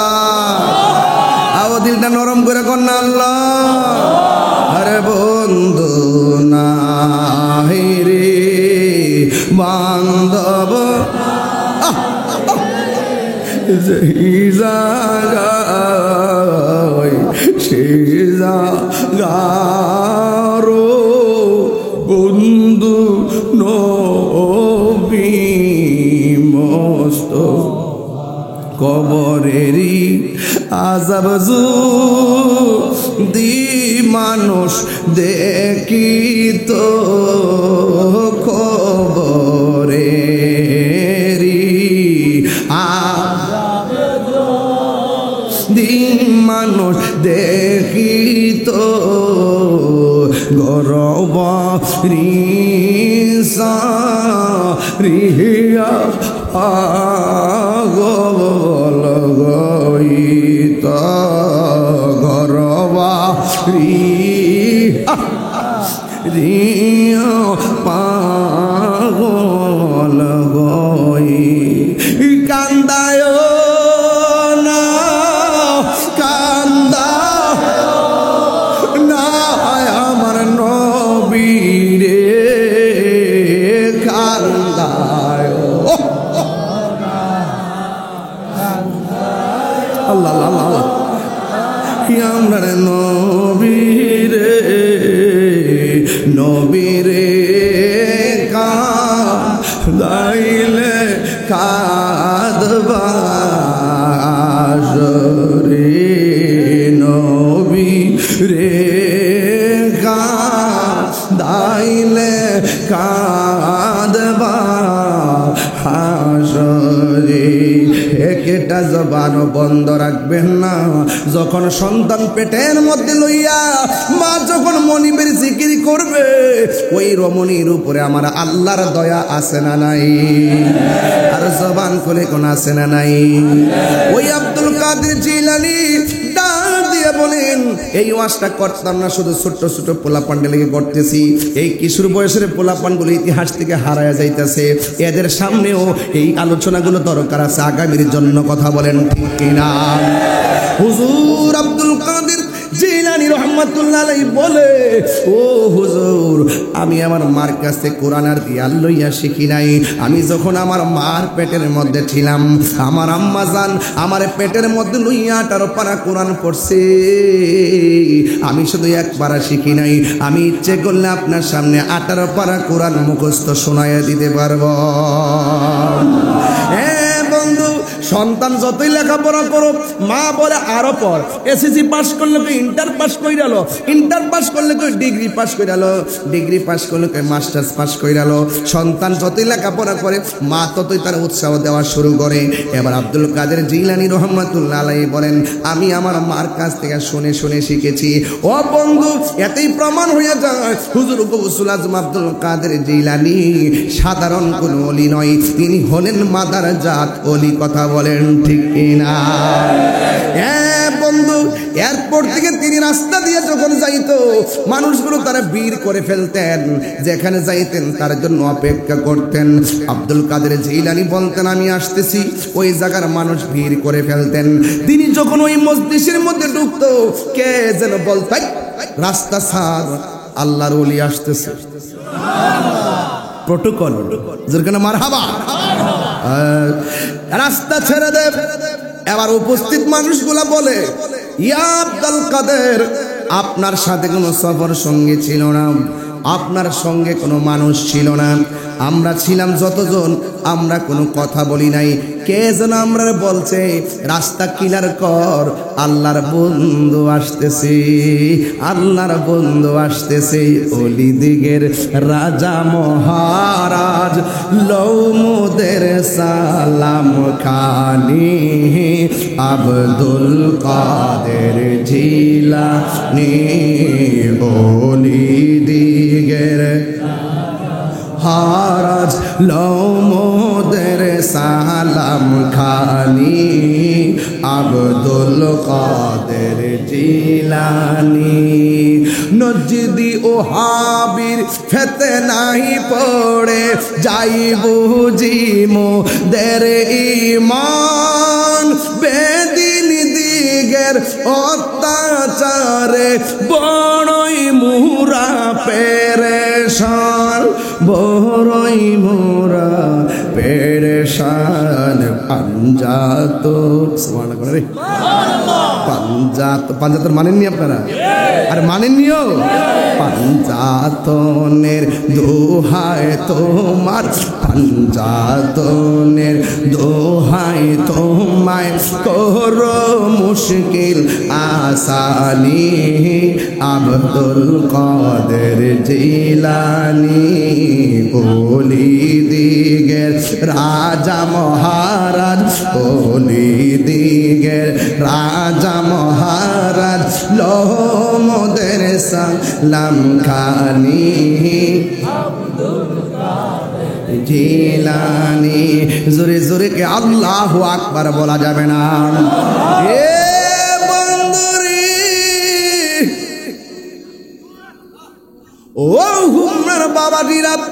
আও দিলটা নরম করে কন্যা আল্লাহ আরে বন্ধু নাই রে বান্ধব সেই জায়গায় সেই জায়গারো বন্ধু নবী কবরেরই আযাব যদি মানুষ দেখিত কবরেরই আযাব যদি মানুষ দেখিত গরব রিসা রিয়া আগল গইত গরবা রিয়া পাগল গই কান্দায় না কান্দায় না আমার নবীরে কান্দায় আল্লাহ আল্লাহ আল্লাহ আমার নবীরে নবীরে কাঁদাইলে কাঁদবা রে নবীরে কাঁদাইলে কাঁদবা হাসরে একটা জবান বন্ধ রাখবেন না যখন সন্তান পেটের মধ্যে লইয়া মা যখন মনিবের জিকির করবে ওই রমণীর উপরে আমার আল্লাহর দয়া আছে না নাই আর জবান খুলে কোন আছে না নাই ওই আব্দুল কাদের জিলানী ডাক দিয়ে বলেন এই ওয়াজটা করতাম না শুধু ছোট্ট ছোট পোলাপান লেগে করতেছি এই কিশোর বয়সের পোলাপানগুলো ইতিহাস থেকে হারায়া যাইতেছে এদের সামনেও এই আলোচনাগুলো দরকার আছে আগামীর জন্য কথা বলেন ঠিক কিনা হুজুর আব্দুল কাদের জিলানী রহমাতুল্লাহ আলাইহি বলে ও হুজুর আমি আমার মার কাছে কোরআন আর জ্ঞান লইয়া শিখি নাই আমি যখন আমার মার পেটের মধ্যে ছিলাম আমার আম্মা জান আমার পেটের মধ্যে লইয়া 18 পারা কোরআন পড়ছে আমি শুধু এক পারা শিখি নাই আমি ইচ্ছে করলে আপনার সামনে 18 পারা কোরআন মুখস্থ শোনাইয়া দিতে পারবো বন্ধু সন্তান যতই লেখাপড়া করো মা বলে আরো পর এসএসসি পাস করলে কই ইন্টার পাস কইরাল ইন্টার পাস করলে কই ডিগ্রি পাস কইরাল ডিগ্রি পাস করলে কই মাস্টার্স পাস কইরাল সন্তান যতই লেখাপড়া করে মা ততই তার উৎসাহ দেওয়া শুরু করে এবার আব্দুল কাদের জিলানী রহমাতুল্লাহ আলাইহি বলেন আমি আমার মার কাছ থেকে শুনে শুনে শিখেছি ও বন্ধু এতেই প্রমাণ হয়ে যায় হুজুর গৌসুল আজম আব্দুল কাদের জিলানী সাধারণ কোন ওলি নয় তিনি হলেন মাদার জাত ওলি কথা বলেন ঠিক কিনা বন্ধু এরপর থেকে তিনি রাস্তা দিয়ে যখন যাইতো মানুষগুলো তারা ভিড় করে ফেলতেন যেখানে যাইতেন তার জন্য অপেক্ষা করতেন আব্দুল কাদের জিলানী বলতেন আমি আসতেছি ওই জায়গার মানুষ ভিড় করে ফেলতেন তিনি যখন ওই মজলিসের মধ্যে ঢুকতো কে যেন বলতেন রাস্তা ছাড় আল্লাহর ওলি আসতেছে প্রটোকল যেখানে মারহাবা রাস্তা ছেড়ে দে এবার উপস্থিত মানুষগুলা বলে ইয়া আব্দুল কাদের আপনার সাথে কোনো সফর সঙ্গী ছিল না আপনার সঙ্গে কোনো মানুষ ছিল না আমরা ছিলাম যতজন আমরা কোনো কথা বলি নাই কে যেন আমরা বলছে রাস্তা ক্লিয়ার কর আল্লাহর বন্ধু আসতেছে আল্লাহর বন্ধু আসতেছে ওলি দিগের রাজা মহারাজ লৌমুদের সালাম খানি আব্দুল কাদের জিলানী ওলি দিগের হারাজ লৌমুদের সালাম খানি আব্দুল কাদের জিলানী নজদি ও হাবির ফেতে নাহি পড়ে যাই বুঝিমো দের ইমান বেদিন দিগের অত্যাচারে বড়ই মুরা পেরেশান বড়ই মুরা পেরেশান পাঞ্জাত পাঞ্জাত পাঞ্জাতের মানেননি আপনারা আর মানেননিও পাঞ্জাতনের দোহায় তোমার, পাঞ্জাতনের দোহায় তোমায় করো মুশকিল আসানি, আব্দুল কাদের জিলানী ওলি দিগের রাজা মহারাজ, ওলি দিগের রাজা মহারাজ লোমদের সালাম খানি জিলানী। জোরে জোরে কে আল্লাহু আকবার বলা যাবে না? এ বন্ধুরে ও হুমনার বাবা দিরাপ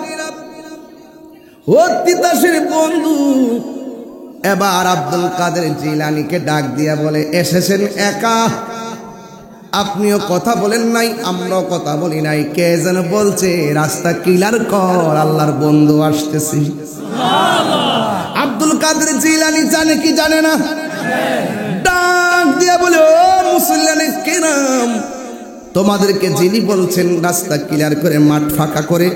ও তিতাসের বন্ধু, এবার আব্দুল কাদের জিলানীকে ডাক দিয়া বলে, এসেছেন একা, আপনিও কথা বলেন নাই, আমরাও কথা বলি নাই, কে যেন বলছে রাস্তা ক্লিয়ার কর, আল্লাহর বন্ধু আসতেছি। আব্দুল কাদের জিলানী জানে কি জানে না? ডাক দিয়া বলে, ও মুসল্লিয়ানে কেরাম, তোমাদেরকে যিনি বলছেন রাস্তা ক্লিয়ার করে মাঠ ফাঁকা করে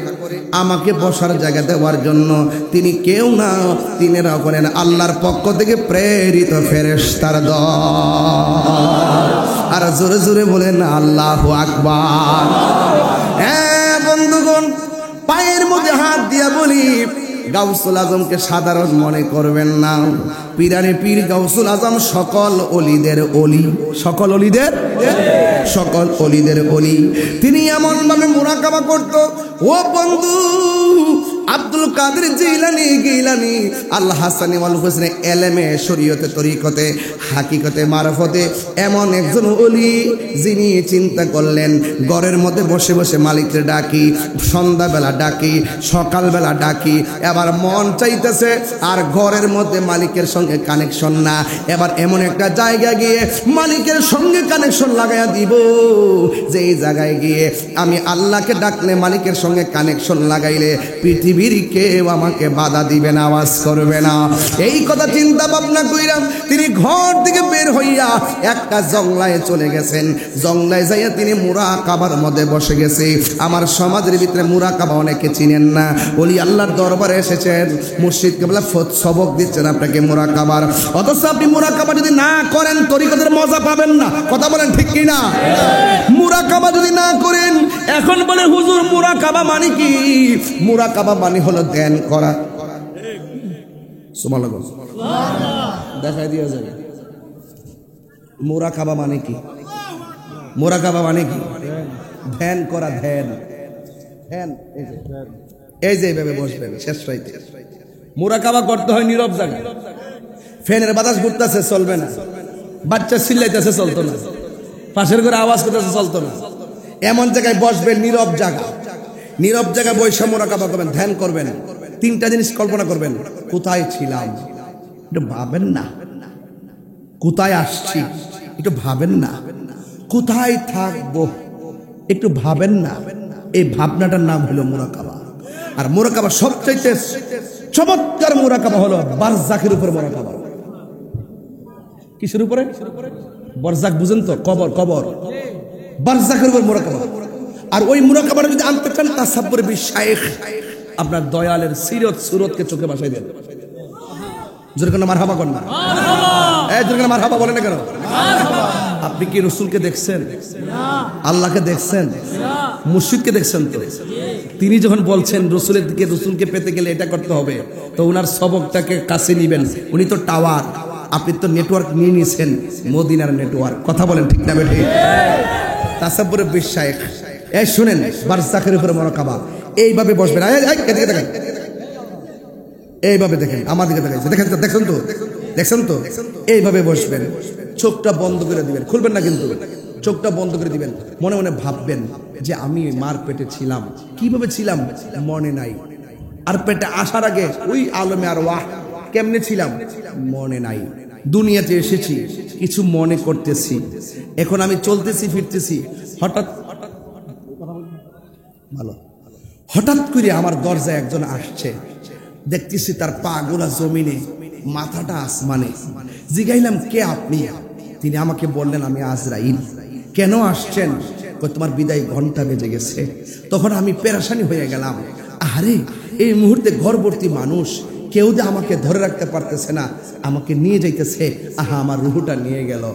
আমাকে বসার জায়গা দেওয়ার জন্য, তিনি কেউ না, তিনিরা বলেন আল্লাহর পক্ষ থেকে প্রেরিত ফেরেশতার দল। আর জোরে জোরে বলেন আল্লাহু আকবার। হ্যাঁ বন্ধুগণ, পায়ের মধ্যে হাত দিয়া বলি, গাউসুল আজমকে সাধারণ মনে করবেন না, পীরানে পীর গাউসুল আজম সকল অলিদের অলি, সকল অলিদের, সকল অলিদের অলি। তিনি এমন ভাবে মুরাকাবা করত, ও বন্ধু আব্দুল কাদের জিলানী গিলানী আল হাসানি ওয়াল হুসনে এলেমে শরীয়তে তরিকতে হাকিকতে মারফতে এমন একজন ওলি, যিনি চিন্তা করলেন ঘরের মধ্যে বসে বসে মালিককে ডাকি, সন্ধ্যাবেলা ডাকি, সকালবেলা ডাকি, এবার মন চাইতেছে আর ঘরের মধ্যে মালিকের সঙ্গে কানেকশন না, এবার এমন একটা জায়গা গিয়ে মালিকের সঙ্গে কানেকশন লাগাইয়া দিব, যেই জায়গায় গিয়ে আমি আল্লাহকে ডাকলে মালিকের সঙ্গে কানেকশন লাগাইলে পৃথিবীর কেউ আমাকে বাধা দিবে না, আওয়াজ করবে না। এই কথা চিন্তা ভাবনা কইরা তিনি ঘর থেকে বের হইয়া একটা জংলায় চলে গেছেন। জংলায় যাইয়া তিনি মুরাকাবার মধ্যে বসে গেছে। আমার সমাজের ভিতরে মুরাকাবা অনেকে চিনেন না, ওলি আল্লাহর দরবারে এসেছেন, মুর্শিদ কেবলা সবক দিচ্ছেন আপনাকে মুরাকাবার, অথচ আপনি মুরাকাবা যদি না করেন তরিকতের মজা পাবেন না। কথা বলেন ঠিক কি না? মুরাকাবা যদি না করেন, এখন বলে হুজুর মুরাকাবা মানে কি? মুরাকাবা মানে হলো ধ্যান করা। সুবহানাল্লাহ, দেখাই দিয়া যাবে মুরাকাবা মানে কি? মুরাকাবা মানে কি? ধ্যান করা, ধ্যান। ধ্যান এই যে এইভাবে বসবেন শেষ রাইতে। মুরাকাবা করতে হয় নীরব জায়গায়। ফ্যানের বাতাস ঘুরতেছে চলবে না, বাচ্চা চিল্লাইতেছে চলতো না, পাশের ঘরে আওয়াজ করতেছে চলতো না, এমন জায়গায় বসবেন নীরব জায়গা। নীরব জায়গায় বৈশা মুরাকাবা করবেন, ধ্যান করবেন। তিনটা জিনিস কল্পনা করবেন, কোথায় ছিলাম একটু ভাবেন না, কোথায় আসছি একটু ভাবেন না, কোথায় থাকবো একটু ভাবেন না। এই ভাবনাটার নাম হলো মুরাকাবা। আর মুরাকাবা সবচাইতে চমৎকার মুরাকাবা হলো বারজাখের উপর মুরাকাবা। কিসের উপরে? বারজাখ বুঝেন তো? কবর, কবর, বারজাখের উপর মুরাকাবা। আর ওই মুরাকাবাটা যদি আনতে চান তাসাব্বুর বিশাইখ, আপনার দয়ালের সিরত সুরতকে চোখে ভাসাই দেন। জোরে কেন মারহাবা করেন না? এই জোরে কেন মারহাবা বলেন না কেন? আপনি কি রসুলকে দেখছেন? আল্লাহকে দেখছেন? মুর্শিদকে দেখছেন? তো তিনি যখন বলছেন রসুলের দিকে, রসুলকে পেতে গেলে এটা করতে হবে, তো ওনার সবকটাকে কাছে নিবেন। উনি তো টাওয়ার, আপনি তো নেটওয়ার্ক নিয়ে নিয়েছেন, মদিনার নেটওয়ার্ক। কথা বলেন ঠিক না বেঠিক? তাসাব্বুর বিশাইখ। এই শুনেন, বারজাখের উপরে মুরাকাবা। এইভাবে বসবেন, এদিকে দেখেন, এইভাবে দেখেন, আমার দিকে দেখেন, দেখেন তো, দেখছেন তো, দেখছেন তো? এইভাবে বসবেন, চোখটা বন্ধ করে দিবেন, খুলবেন না কিন্তু, চোখটা বন্ধ করে দিবেন। মনে মনে ভাববেন যে আমি মার পেটে ছিলাম, কিভাবে ছিলাম মনে নাই, আর পেটে আসার আগে ওই আলমে আর ওয়াহ কেমনে ছিলাম মনে নাই। দুনিয়াতে এসেছি, কিছু মনে করতেছি, এখন আমি চলতেছি ফিরতেছি, হঠাৎ ভালো হঠাৎ করে আমার দরজায় একজন আসছে, দেখতেছি তার পা গোলা জমিনে, মাথাটা আসমানে। জিগাইলাম কে আপনি? তিনি আমাকে বললেন আমি আজরাইল। কেন আসছেন? তোমার বিদায় ঘন্টা বেজে গেছে। তখন আমি পেরেশানি হয়ে গেলাম, আরে এই মুহূর্তে ঘরবর্তী মানুষ, কেউ যে আমাকে ধরে রাখতে পারতেছে না, আমাকে নিয়ে যাইতেছে। আহা, আমার রুহুটা নিয়ে গেল।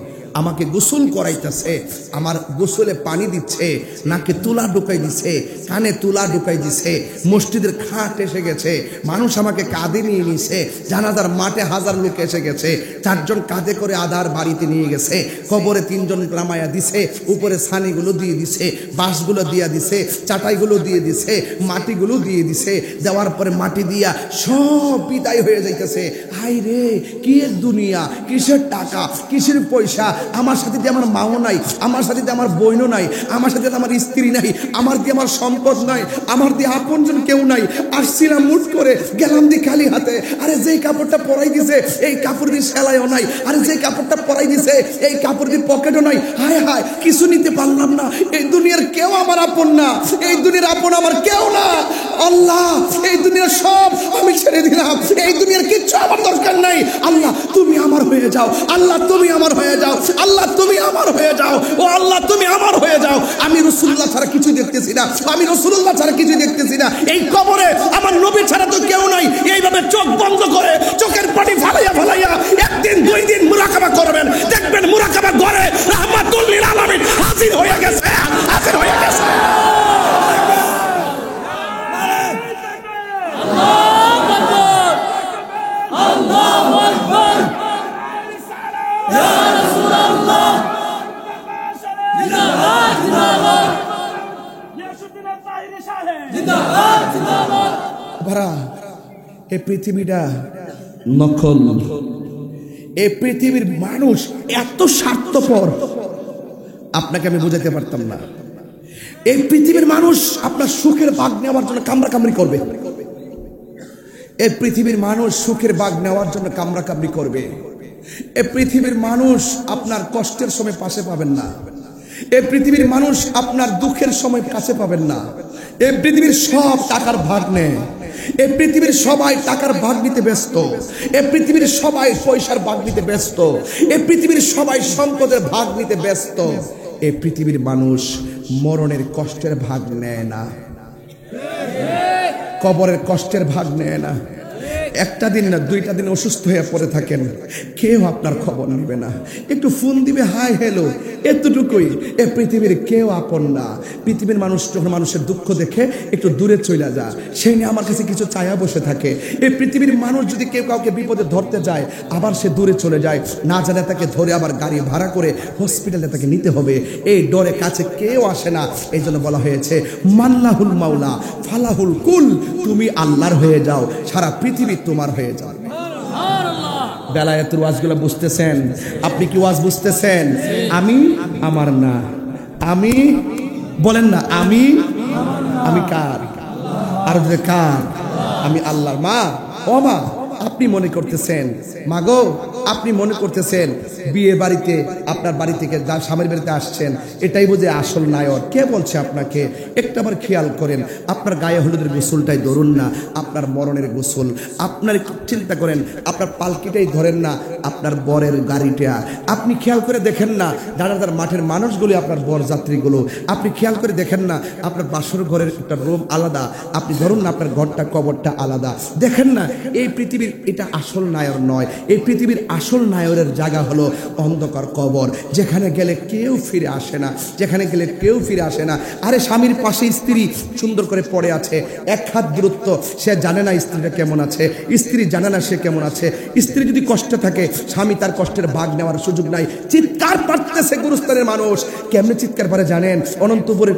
আমাকে গোসল করাইতেছে, আমার গোসলে পানি দিচ্ছে, নাকে তুলা ঢুকাই দিছে, কানে তুলা ঢুকাই দিছে, মসজিদের খাট এসে গেছে, মানুষ আমাকে কাঁধে নিয়ে নিছে, জানাজার মাঠে হাজার লোক এসে গেছে, 4 জন কাঁধে করে আধার বাড়িতে নিয়ে গেছে, কবরে 3 জন নামায়া দিছে, উপরে ছানিগুলো দিয়ে দিছে, বাঁশগুলো দিয়ে দিছে, চাটাইগুলো দিয়ে দিছে, মাটিগুলো দিয়ে দিছে, দেওয়ার পরে মাটি দিয়া সব বিদায় হয়ে যাইতেছে। হাই রে, কি দুনিয়া, কিসের টাকা, কিসের পয়সা, আমার সাথে দিয়ে আমার মাও নাই, আমার সাথে দিয়ে আমার বোনও নাই, আমার সাথে আমার স্ত্রী নাই, আমার দিয়ে আমার সম্পদ নাই, আমার দিয়ে আপনজন কেউ নাই। আসছিলাম মুট করে, গেলাম দিয়ে খালি হাতে। আরে যে কাপড়টা পরাই দিছে এই কাপড় দিয়ে সেলাইও নাই, আরে যে কাপড়টা পরাই দিছে এই কাপড় দিয়ে পকেটও নাই। হায় হায়, কিছু নিতে পারলাম না। এই দুনিয়ার কেউ আমার আপন না, এই দুনিয়ার আপন আমার কেউ না। আল্লাহ, এই দুনিয়ার সব আমি ছেড়ে দিলাম, এই দুনিয়ার কিচ্ছু আমার দরকার নাই। আল্লাহ তুমি আমার হয়ে যাও, আল্লাহ তুমি আমার হয়ে যাও, আল্লাহ তুমি আমার হয়ে যাও, ও আল্লাহ তুমি আমার হয়ে যাও। আমি রাসূলুল্লাহ ছাড়া কিছু দেখতেছি না, আমি রাসূলুল্লাহ ছাড়া কিছু দেখতেছি না। এই কবরে আমার নবী ছাড়া তো কেউ নাই। এইভাবে চোখ বন্ধ করে, চোখের পানি ফালাইয়া ফালাইয়া 1 দিন 2 দিন মুরাকাবা করবেন, দেখবেন মুরাকাবা করে রাহমাতুল লিল আলামিন হাজির হয়ে গেছে, হাজির হয়ে গেছে। আল্লাহু আকবার, আল্লাহু আকবার, ইয়া রাসূলুল্লাহ, জিন্দাবাদ জিন্দাবাদ, ইয়াসুদ্দিন তাহিরি সাহেব জিন্দাবাদ জিন্দাবাদ। ভাড়া, এই পৃথিবীটা নকল, এই পৃথিবীর মানুষ এত স্বার্থপর, আপনাকে আমি বুঝাতে পারতাম না। এই পৃথিবীর মানুষ আপনার সুখের ভাগ নেওয়ার জন্য কামড়াকামড়ি করবে, এই পৃথিবীর মানুষ সুখের ভাগ নেওয়ার জন্য কামড়াকামড়ি করবে। এই পৃথিবীর মানুষ আপনার কষ্টের সময় পাশে পাবেন না, এই পৃথিবীর মানুষ আপনার দুঃখের সময় কাছে পাবেন না। এই পৃথিবীর সব টাকার ভাগ নেয়, এই পৃথিবীর সবাই টাকার ভাগ নিতে ব্যস্ত, এই পৃথিবীর সবাই পয়সার ভাগ নিতে ব্যস্ত, এই পৃথিবীর সবাই সম্পদের ভাগ নিতে ব্যস্ত। এই পৃথিবীর মানুষ মরণের কষ্টের ভাগ নেয় না, কবরের কষ্টের ভাগ নেয় না। 1টা দিন না 2টা দিন অসুস্থ হয়ে পড়ে থাকেন, কেউ আপনার খবর নেবে না, একটু ফোন দিবে হাই হ্যালো, এতটুকুই। এ পৃথিবীর কেউ আপন না। পৃথিবীর মানুষ যখন মানুষের দুঃখ দেখে একটু দূরে চলে যায়, সেই নিয়ে আমার কাছে কিছু চায়া বসে থাকে। এই পৃথিবীর মানুষ যদি কেউ কাউকে বিপদে ধরতে যায়, আবার সে দূরে চলে যায়, না জানে তাকে ধরে আবার গাড়ি ভাড়া করে হসপিটালে তাকে নিতে হবে, এই ডরে কাছে কেউ আসে না। এই জন্য বলা হয়েছে মাল্লাহুল মাওলা ফালাহুল কুল, তুমি আল্লাহর হয়ে যাও, সারা পৃথিবী তোমার হয়ে যাবে। বেলায়েতের ওয়াজগুলো বুঝতেছেন? আপনি কি ওয়াজ বুঝতেছেন? আমি আমার না, আমি বলেন না, আমি আমি কার? আর কার? আমি আল্লাহর। মা, ও মা, আপনি মনে করতেছেন, মাগো আপনি মনে করতেছেন বিয়ে বাড়িতে আপনার বাড়ি থেকে স্বামীর বাড়িতে আসছেন, এটাই বুঝে আসল নায়ক। কে বলছে আপনাকে? একটা বার খেয়াল করেন, আপনার গায়ে হলুদের গোসলটাই ধরুন না, আপনার মরণের গোসল। আপনার চিন্তা করেন, আপনার পালকিটাই ধরেন না, আপনার বরের গাড়িটা। আপনি খেয়াল করে দেখেন না দাঁড়াদার মাঠের মানুষগুলি, আপনার বরযাত্রীগুলো। আপনি খেয়াল করে দেখেন না আপনার বাসর ঘরের একটা রুম আলাদা, আপনি ধরুন না আপনার ঘরটা কবরটা আলাদা। দেখেন না এই পৃথিবীর এটা আসল নায়ক নয়, এই পৃথিবীর আসল নায়কের জায়গা হলো অন্ধকার কবর, যেখানে গেলে কেউ ফিরে আসে না, যেখানে গেলে কেউ ফিরে আসে না। আরে স্বামীর পাশে স্ত্রী সুন্দর করে পড়ে আছে, 1 হাত দূরত্ব, সে জানে না স্ত্রীটা কেমন আছে, স্ত্রী জানে না সে কেমন আছে। স্ত্রী যদি কষ্টে থাকে, স্বামী তার কষ্টের ভাগ নেওয়ার সুযোগ নাই। চিৎকার পারতেছে গুরুস্থানের মানুষ, কেমনে চিৎকার পারে জানেন? অনন্তপুরে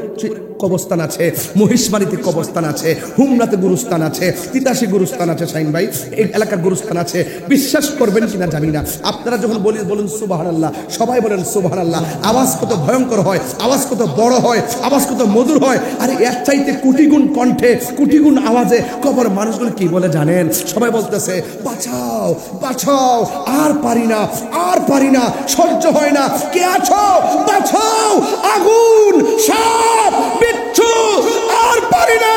কবরস্থান আছে, মহিষমারীতে কবরস্থান আছে, হুমরাতে গুরুস্থান আছে, তিতাসে গুরুস্থান আছে, শাইন ভাই এই এলাকার গুরুস্থান আছে। বিশ্বাস করবেন কিনা জানি না, আপনারা যখন বলুন সুবহানাল্লাহ, সবাই বলেন সুবহানাল্লাহ, আওয়াজ কত ভয়ঙ্কর হয়, আওয়াজ কত বড় হয়, আওয়াজ কত মধুর হয়। আরে এর চাইতে কোটিগুণ কণ্ঠে, কোটিগুণ আওয়াজে কবর মানুষগুলো কি বলে জানেন? সবাই বলতেছে বাঁচাও বাঁচাও, আর পারি না, আর পারি না, সহ্য হয় না, কে আছো বাঁচাও, আগুন, সাপ, বিচ্ছু, আর পারি না,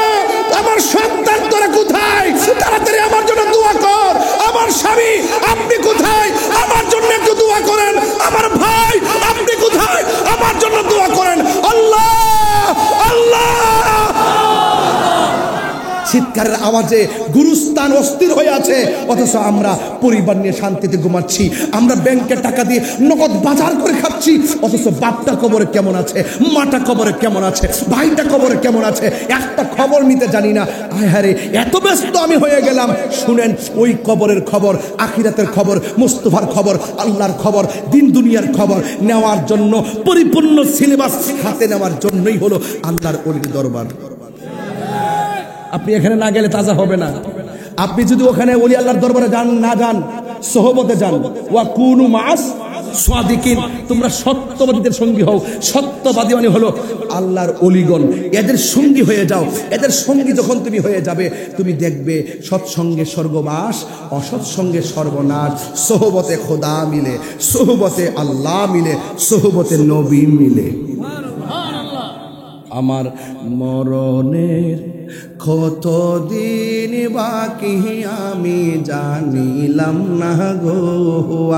আমার সন্তান তোরা কোথায়, তাড়াতাড়ি আমার জন্য দোয়া কর, আমার স্বামী আপনি কোথায়, আমার জন্য একটু দোয়া করেন, আমার ভাই আপনি কোথায়, আমার জন্য দোয়া করেন। আল্লাহ চিৎকারের আওয়াজে গুরুস্থান অস্থির হয়ে আছে, অথচ আমরা পরিবার নিয়ে শান্তিতে ঘুমাচ্ছি। আমরা ব্যাংকে টাকা দিয়ে নগদ বাজার করে খাচ্ছি, অথচ বাপটা কবরে কেমন আছে, মাটা কবরে কেমন আছে, ভাইটা কবরে কেমন আছে, একটা খবর নিতে জানি না। আয় হারে, এত ব্যস্ত আমি হয়ে গেলাম। শুনেন, ওই কবরের খবর, আখিরাতের খবর, মুস্তাফার খবর, আল্লাহর খবর, দিন দুনিয়ার খবর নেওয়ার জন্য পরিপূর্ণ সিলেবাস হাতে নেওয়ার জন্যই হলো আল্লাহর ওলির দরবার। আপনি এখানে না গেলে তাজা হবে না। আপনি যদি ওখানে ওলি আল্লাহর দরবারে যান, না যান, সোহবতে যান। ওয়া কুনু মাস সাদিকিন, তোমরা সত্যবাদীদের সঙ্গী হও। সত্যবাদী মানে হলো আল্লাহর ওলিগণ, এদের সঙ্গী হয়ে যাও। এদের সঙ্গী যখন তুমি হয়ে যাবে, তুমি দেখবে সৎসঙ্গে স্বর্গবাস, অসৎসঙ্গে সর্বনাশ। সোহবতে খোদা মিলে, সোহবতে আল্লাহ মিলে, সোহবতে নবী মিলে। আমার মরণের কতদিন বাকি আমি জানিলাম না গো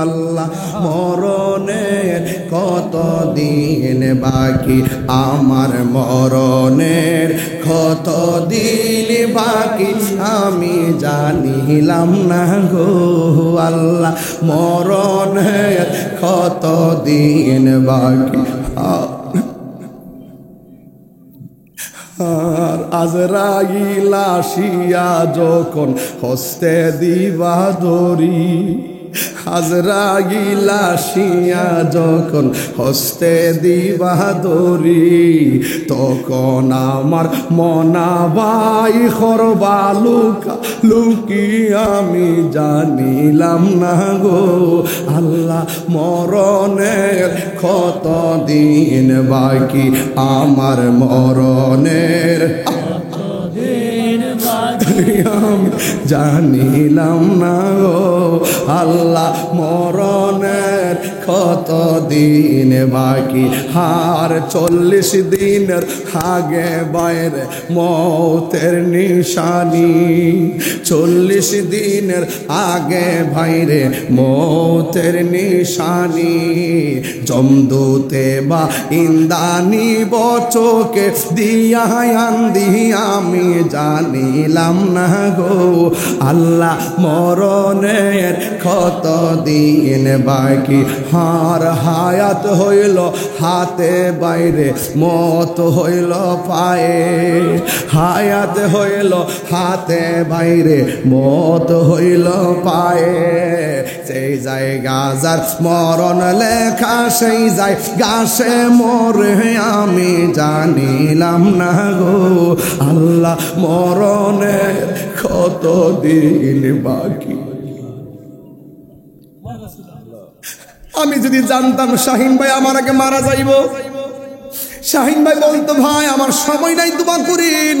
আল্লাহ, মরণের কতদিন বাকি, আমার মরণের কতদিন বাকি আমি জানিলাম না গো আল্লাহ, মরণের কতদিন বাকি। আর আজরাইল আসিয়া যখন হস্তে দিবা ধরি, আজরাইল আসিয়া যখন হস্তে দিবা ধরি, তখন আমার মনাবাই করবা লুকা লুকি আমি জানিলাম না গো আল্লাহ, মরণের কতদিন বাকি, আমার মরণের আমি জানিলাম না গো আল্লাহ, মরণের কতদিন বাকি। আর 40 দিনের আগে বাইরে মৌতের নিশানি, 40 দিনের আগে বাইরে মৌতের নিশানি, জমদূতে বা ইন্দানি বচকে দিয়া আন্দি আমি জানিলাম না গো আল্লাহ, মরণের কতদিন বাকি। হার হায়াত হইল হাতে বাইরে, মত হইল পায়ে, হায়াত হইল হাতে বাইরে, মত হইল পায়ে। সেই জায়গা যার মরণ লেখা, সেই জায়গা সে মরে আমি জানিলাম না গো আল্লাহ, মরণের কতদিন বাকি। আমি যদি জানতাম শাহিন ভাই আমার আগে মারা যাইব, শাহিন ভাই বলতো ভাই আমার সময় নাই, দোয়া করিন।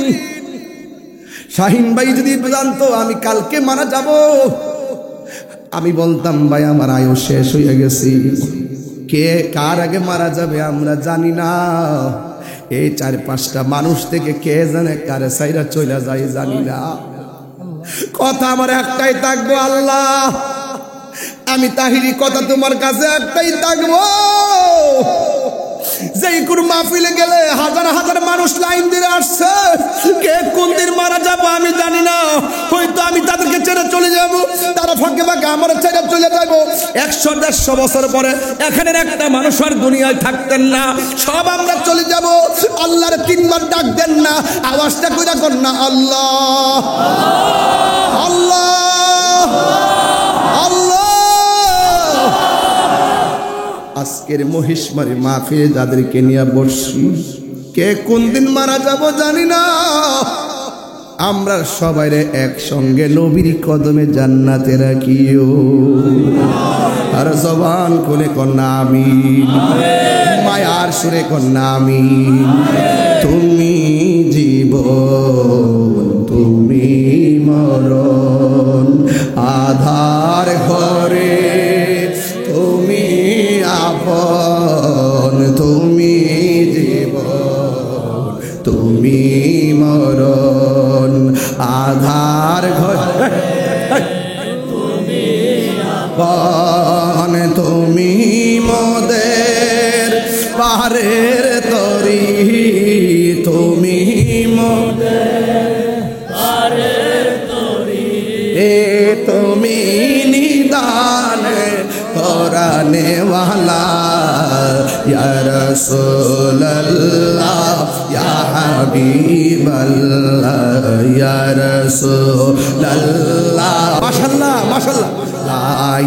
শাহিন ভাই যদি জানতো আমি কালকে মারা যাব, আমি বলতাম ভাই আমার আয়ু শেষ হয়ে গেছি। কে কার আগে মারা যাবে আমরা জানি না। এই 4-5টা মানুষ থেকে কে জানে কারে সাইরা চলে যায় জানি না। কথা আমার একটাই থাকবো, আল্লাহ আমি তাহিরি কথা তোমার কাছে একটাই থাকবো, যেই কোন মাহফিলে গেলে হাজার হাজার মানুষ লাইন দিয়ে আসছে, কে কোন দিন মারা যাবো আমি জানি না। হয়তো আমি তাদেরকে ছেড়ে চলে যাব, তারা ফাঁকে ফাঁকে আমার ছেড়ে চলে যাবো। 100-150 বছর পরে এখানের একটা মানুষ আর দুনিয়ায় থাকতেন না, সব আমরা চলে যাব। আল্লাহর 3 বার ডাক দেন না, আওয়াজটা কইরা কর না আল্লাহ আল্লাহ আল্লাহ। আজকের মহিষমারি মাহফিলে যাদেরকে নিয়ে বসছি, কে কোন দিন মারা যাব জানি না। আমরা সবাই একসঙ্গে নবীর কদমে জান্নাতে রাখিও। আর জবান কোনে কন্যা আমিন, মায়ার সুরে কন্যা আমিন। তুমি জীবন তুমি মরণ, আধার ঘরে তুমি আপন, তুমি জীবন তুমি মরণ, আধার ঘরে তুমি আপন, তুমি মোদের পারের তরি, তুমি মোদের তুমি নিদান কোরআনে ওয়ালা ইয়া রাসূলুল্লাহ ইয়া হাবিবাল্লাহ ইয়া রাসূলুল্লাহ মাশাআল্লাহ মাশাআল্লাহ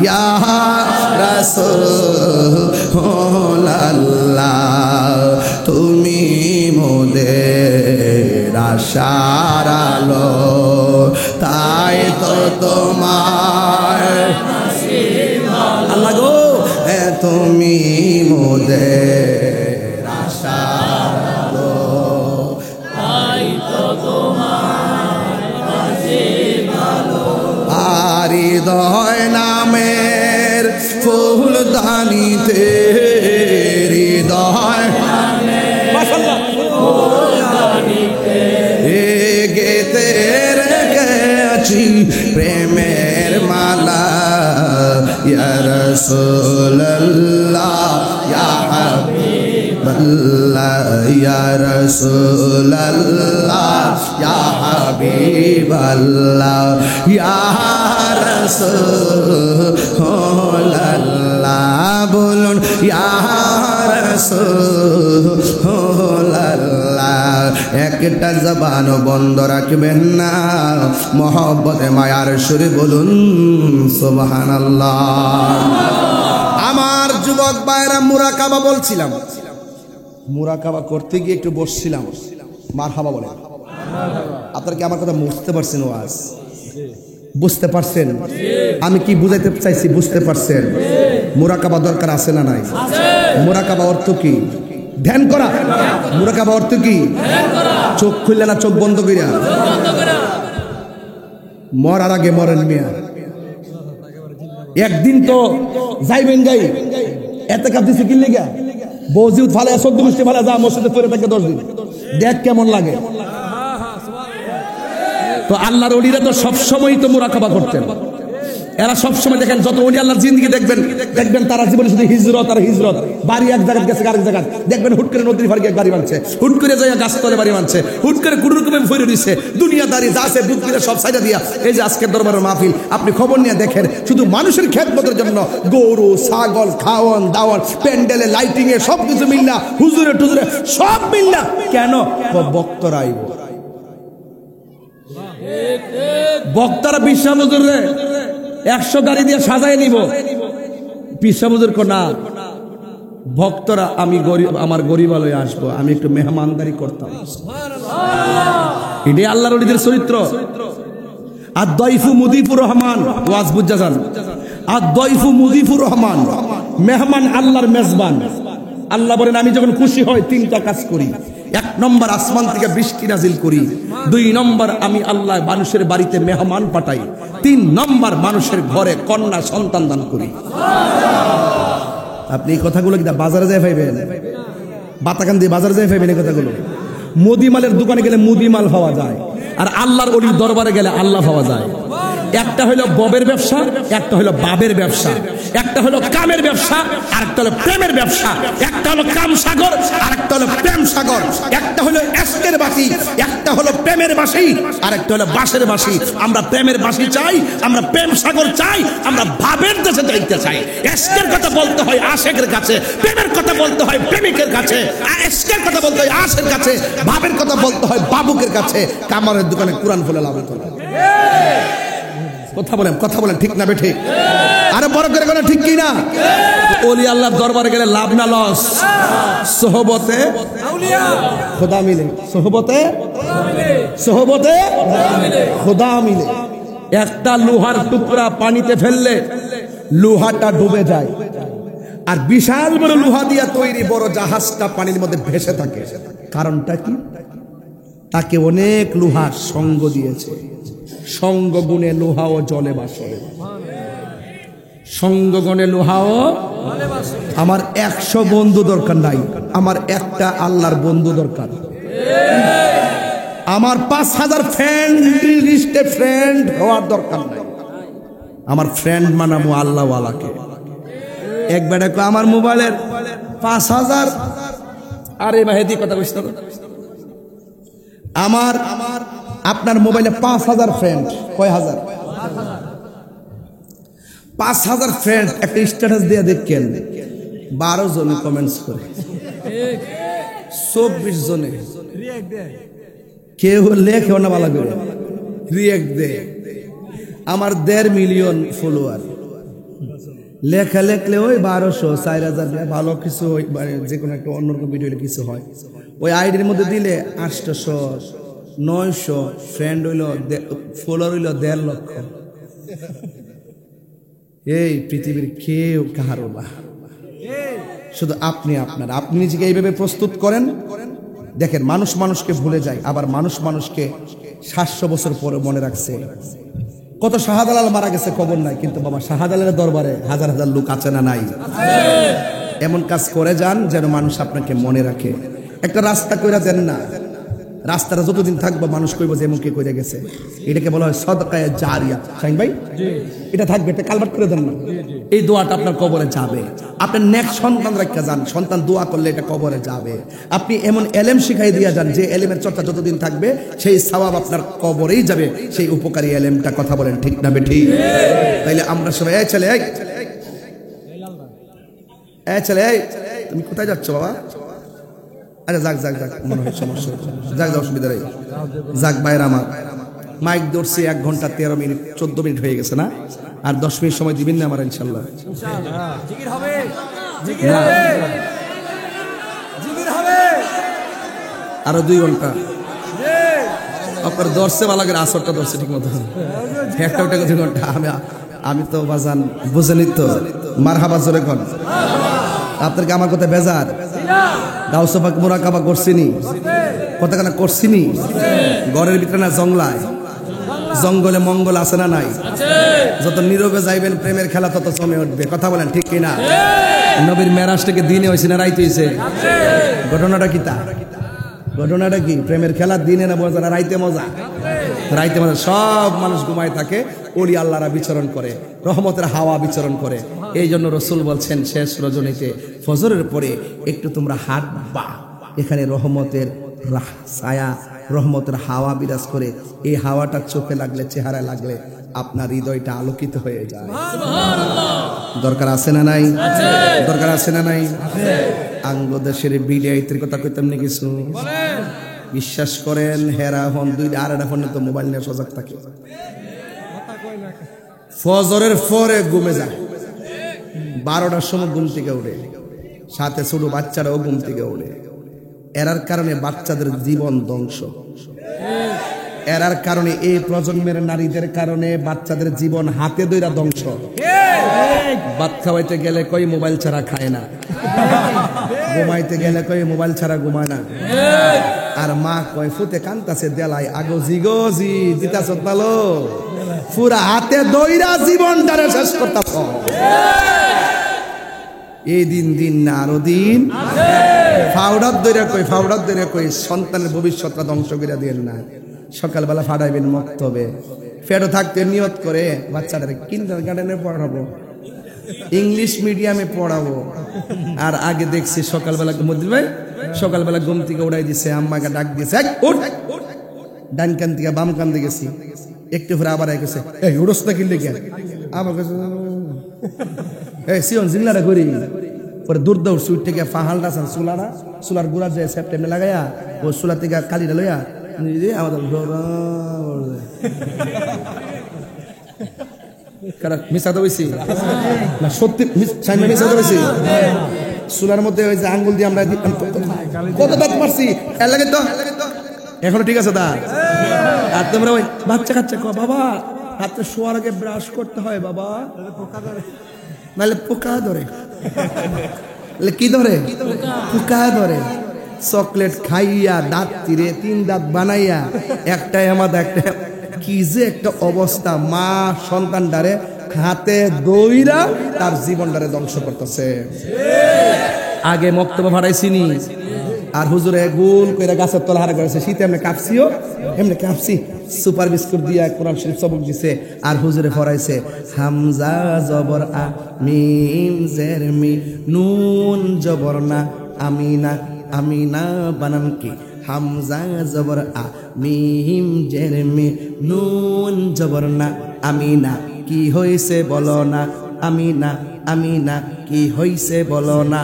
ইয়া রাসূলুল্লাহ তুমি মোদের আশার আলো তাই তো তোমার আল্লাহ গো তুমি মোদের আশার আলো তাই তো তোমার ভালো আর হৃদয় নামের ফুলদানিতে হৃদয় গেতে রেখেছি প্রেমের মালা ইয়া রাসূলুল্লাহ ইয়া হাবিবাল্লাহ ইয়া রাসূলুল্লাহ ইয়া হাবিবাল্লাহ ইয়া রাসূলুল্লাহ বলুন ইয়া রাসূলুল্লাহ একটা জবান বন্ধ রাখবেন না মহব্বতে মায়ার সুরে বলুন সুবহানাল্লাহ আমার যুবক ভাইরা মুরাকাবা বলছিলাম মুরাকাবা করতে গিয়ে একটু বসছিলাম মারহাবা বলে আপনারা কি আমার কথা বুঝতে পারছেন ওয়াজ বুঝতে পারছেন আমি কি বুঝাইতে চাইছি বুঝতে পারছেন মুরাকাবা দরকার আছে না নাই মুরাকাবা অর্থ কি ধ্যান করা মুরাকাবা অর্থ কি চোখ খুললে না চোখ বন্ধ কইরা মরার আগে মরেন মিয়া একদিন তো যাইবেন গাই এতে কাপ দিছে কি লাগা বউজিউত ফালে 14 মিষ্টি ফালে যা মসজিদে পড়ে থাকে 10 দিন দেখ কেমন লাগে তো আল্লাহর ওলিরা তো সব সময় তো মুরাকাবা করতেন এরা সব সময় দেখেন যত ওলি আল্লাহর জিন্দেগি দেখবেন তারা জীবনে শুধু হিজরত আর হিজরত বাড়ি এক জায়গা গেছে আরেক জায়গা দেখবেন হুট করে নদীর পাড়ে বাড়ি বানছে হুট করে যায় গাছতলে বাড়ি বানছে হুট করে কোন রকমে ভরে দিছে দুনিয়াদারি যা আছে বুক দিলে সব সাইডা দিয়া এই যে আজকের দরবারের মাহফিল আপনি খবর নিয়ে দেখেন শুধু মানুষের খেদমতের জন্য গরু ছাগল খাওয়ান দাওয়ান প্যান্ডেলে লাইটিং এ সবকিছু মিল্লা হুজুরে টুজুরে সব মিল্লা কেন বক্তরা আইব বক্তারা বিশ্বাস হুজুরে 100 গাড়ি দিয়ে সাজায় নিব পিসা বুজুর না ভক্তরা আমি গরিব আমার গরিবালয়ে আসবো আমি একটু মেহমানদারি করতাম এটাই আল্লাহর ওলিদের চরিত্র আর দয়ফু মুদিফুর রহমান ওয়াজ বুঝা যান আর দয়ফু মুদিফুর রহমান মেহমান আল্লাহর মেজবান আল্লাহ বলেন আমি যখন খুশি হই 3টা কাজ করি 1 নম্বর আসমান থেকে বৃষ্টি নাজিল করি 2 নম্বর আমি আল্লাহ মানুষের বাড়িতে মেহমান পাঠাই 3 নম্বর মানুষের ঘরে কন্যা সন্তান দান করি আপনি এই কথাগুলো কি বাজারে যায় পাইবেন বাতাকান দিয়ে বাজারে যায় পাইবেন এই কথাগুলো মুদিমালের দোকানে গেলে মুদিমাল পাওয়া যায় আর আল্লাহর ওলির দরবারে গেলে আল্লাহ পাওয়া যায় একটা হলো ববের ব্যবসা একটা হলো বাবের ব্যবসা একটা হলো কামের ব্যবসা আরেকটা হলো প্রেমের ব্যবসা একটা হলো কাম সাগর আরেকটা হলো প্রেম সাগর একটা হলো এস্কের বাঁশি একটা হলো প্রেমের বাঁশি আরেকটা হলো বাঁশের বাঁশি আমরা প্রেমের বাঁশি চাই আমরা প্রেম সাগর চাই আমরা ভাবের দেশে যাইতে চাই এস্কের কথা বলতে হয় আশেকের কাছে প্রেমের কথা বলতে হয় প্রেমিকের কাছে এস্কের কথা বলতে হয় আশের কাছে ভাবের কথা বলতে হয় বাবুকের কাছে কামারের দোকানে কোরআন ফুলে লাভ হতো না কথা বলেন ঠিক না বেঠিক আরে বড় করে কোন ঠিক কি না ওলি আল্লাহর দরবারে গেলে লাভ না লস সোহবতে আউলিয়া খোদা মিলে সোহবতে খোদা মিলে একটা লোহার টুকরা পানিতে ফেললে লোহাটা ডুবে যায় আর বিশাল বড় লোহা দিয়ে তৈরি বড় জাহাজটা পানির মধ্যে ভেসে থাকে কারণটা কি তাকে অনেক লোহার সঙ্গ দিয়েছে সঙ্গ গুণে লোহাও জলে বাসে সঙ্গ গুণে লোহাও আমার 100 বন্ধু দরকার নাই আমার একটা আল্লাহর বন্ধু দরকার আমার 5000 ফ্রেন্ড লিস্টে ফ্রেন্ড হওয়ার দরকার নাই আমার ফ্রেন্ড মানামো আল্লাহ ওয়ালাকে একবার আমার মোবাইলের 5000 আরে মেহেদি কথা কইছ না আমার আপনার মোবাইলে 5000 ফ্রেন্ড কয় হাজার 5000 ফ্রেন্ড একটা স্ট্যাটাস দিয়ে দেখেন 12 জনে কমেন্টস করে, 24 জনে কেউ লেখেও না ভালো করে, রিয়েক্ট দেয়। আমার 1.5 মিলিয়ন ফলোয়ার, লেখা লেখলে ওই 1200 4000 ভালো কিছু যে কোনো একটা অন্যরকম ভিডিও কিছু হয়, ওই আইডির মধ্যে দিলে 800 900 ফ্রেন্ড হইল, ফলোয়ার হইল 1.5 লক্ষ। এই পৃথিবীর কেউ কাহারো না, শুধু আপনি আপনার। আপনি নিজেকে এইভাবে প্রস্তুত করেন, দেখেন মানুষ মানুষকে ভুলে যায়, আবার মানুষ মানুষকে 700 বছর পরে মনে রাখছে। কত শাহজালাল মারা গেছে খবর নাই, কিন্তু বাবা শাহজালালের দরবারে হাজার হাজার লোক আছে না নাই? এমন কাজ করে যান যেন মানুষ আপনাকে মনে রাখে। একটা রাস্তা কইরা দেন না, রাস্তাটা যতদিন থাকবো মানুষ কইব যে এমন কে কইরা গেছে। এটাকে বলা হয় সদকায়ে জারিয়া। শাহিন ভাই, এটা থাকবে, এটা কালবাট করে দেন না, এই দোয়াটা আপনার কবরে যাবে। আপনার নেক্সট সন্তান রাখা যান, সন্তান দোয়া করলে এটা কবরে যাবে। আপনি এমন এলেম শিখাই দিয়া যান যে এলেমের চর্চা যতদিন থাকবে সেই সওয়াব আপনার কবরেই যাবে, সেই উপকারী এলেমটা। কথা বলেন ঠিক না বেঠিক? তাইলে আমরা সবাই এই চলে এই তুমি কোথায় যাচ্ছ বাবা? আরে যাক যাক যাক, মনে হয় সমস্যা, যাক যাক, অসুবিধা নেই, যাক। বাইরে আমার মাইক ধরছি 1 ঘন্টা 13 মিনিট 14 মিনিট হয়ে গেছে না? আর 10 মিনিট সময় দিবেন না আমার ইনশাল্লাহ? আরো 2 ঘন্টা আপনার দর্শে ভালো করে, আসরটা দর্শে ঠিক মতো, একটা 2 ঘন্টা। আমি তো বাজান বুঝেনি তো, মারহাবা জোরে কোন। আপনাকে আমার কথা বেজার? গাউসফাক মুরাকাবা করছিনি, কতখানা করছিনি? ঘরের ভিতরে না জঙ্গলায়, জঙ্গলে মঙ্গল আছে না নাই? যত নীরবে যাইবেন প্রেমের খেলা তত জমে উঠবে। কথা বলেন ঠিক কিনা? নবীর মেরাজটাকে দিনে হয়েছে না রাইতে হয়েছে? ঘটনাটা কি? ঘটনাটা কি? প্রেমের খেলা দিনে না মজা না রাইতে মজা? রাইতে মজা। সব মানুষ ঘুমায় থাকে, ওলি আল্লাহরা বিচরণ করে, রহমতের হাওয়া বিচরণ করে। এই জন্য রসুল বলছেন শেষ রজনীতে ফজরের পরে একটু তোমরা হাঁটবা, এখানে রহমতের ছায়া, রহমতের হাওয়া বিরাজ করে। এই হাওয়াটা চোখে লাগলে, চেহারা লাগলে আপনার হৃদয়টা আলোকিত হয়ে যায়। দরকার আছে না নাই? দরকার আছে না নাই? বাংলাদেশের বিডিআইতের কথা কইতাম না কিছু? বিশ্বাস করেন, হেরা ফোন 2-2.5 ফোনে তো মোবাইল নিয়ে সজাগ থাকে। ফজরের পরে ঘুমে যায়, 12টার সময় ঘুম থেকে উঠে, সাথে ছোট বাচ্চারাও ঘুম থেকে উঠে। এরার কারণে বাচ্চাদের জীবন ধ্বংস, এরার কারণে এই প্রজন্মের নারীদের কারণে বাচ্চাদের জীবন হাতে ধইরা ধ্বংস। ভাত খাওয়াইতে গেলে কই মোবাইল ছাড়া খায় না, ঘুমাইতে গেলে কই মোবাইল ছাড়া ঘুমায় না। আর মা কয় ফুতে কান্তাছে দেলাই আগো জিগো জি দিতাছ তালো, পুরা হাতে দইরা জীবনটারে শেষ করতাছ। এই দিন দিন না আরো দিন, ফাউডার দইরা কই সন্তানের ভবিষ্যৎটা ধ্বংস করে দিয়েন না। সকালবেলা ফাটাইবেন মক্তবে, ফেরো থাকতে নিয়ত করে বাচ্চাটারে কিন্ডারগার্টেনে পড়াবো, ইংলিশ মিডিয়ামে পড়াবো। আর আগে দেখছি সকালবেলা মধ্যে ভাই সকালবেলা ঘুম থেকে উড়াই দিছে, আম্মাকে ডাক দিয়েছে, ডান কান থেকে বাম কান দিয়ে গেছি, একটু পরে আবার গেছে, এই উড়স না কিনলে কেন? আমার কাছে সিয়ন জিল্লাটা করি। পরে দূর দৌড় সুইট থেকে ফাহালটা চুলার গুড়া যে সেপ্টেম্বর লাগাইয়া ও চুলা থেকে কালিটা লইয়া আমাদের মিশাতে হয়েছি না, সত্যি মিশাতে হয়েছি। চুলার মধ্যে ওই যে আঙ্গুল দিয়ে আমরা কত দাঁত মারছি, এর লাগে তো এখনো ঠিক আছে দা। আর তোমরা ওই বাচ্চা কাচ্চা কো বাবা রাত্রে শোয়ার আগে ব্রাশ করতে হয় বাবা, নাহলে পোকা ধরে। কি ধরে? পোকা ধরে। চকলেট খাইয়া দাঁত তীরে 3 দাঁত বানাইয়া একটা আমাদের একটা কি যে একটা অবস্থা, মা সন্তানটারে হাতে দইরা তার জীবনটারে ধ্বংস করতেছে। আগে মক্তবা ভাড়াইছিনি, আর হুজুরে গোল কইরা গাছের তলা হারা করেছে, শীতে এমনি কাঁপছিও, এমনি কাঁপছি, সুপার বিস্কুট দিয়া কোরআন শরীফ সবক দিছে, আর হুজুরে পড়াইছে হামজা জবর আ মিম জের মি নুন জবর না আমিনা, আমিনা বানান কি? হামজা জবর আ মিম জের মি নুন জবর না আমিনা। কি হয়েছে বলো না, আমিনা আমিনা কি হইছে বলো না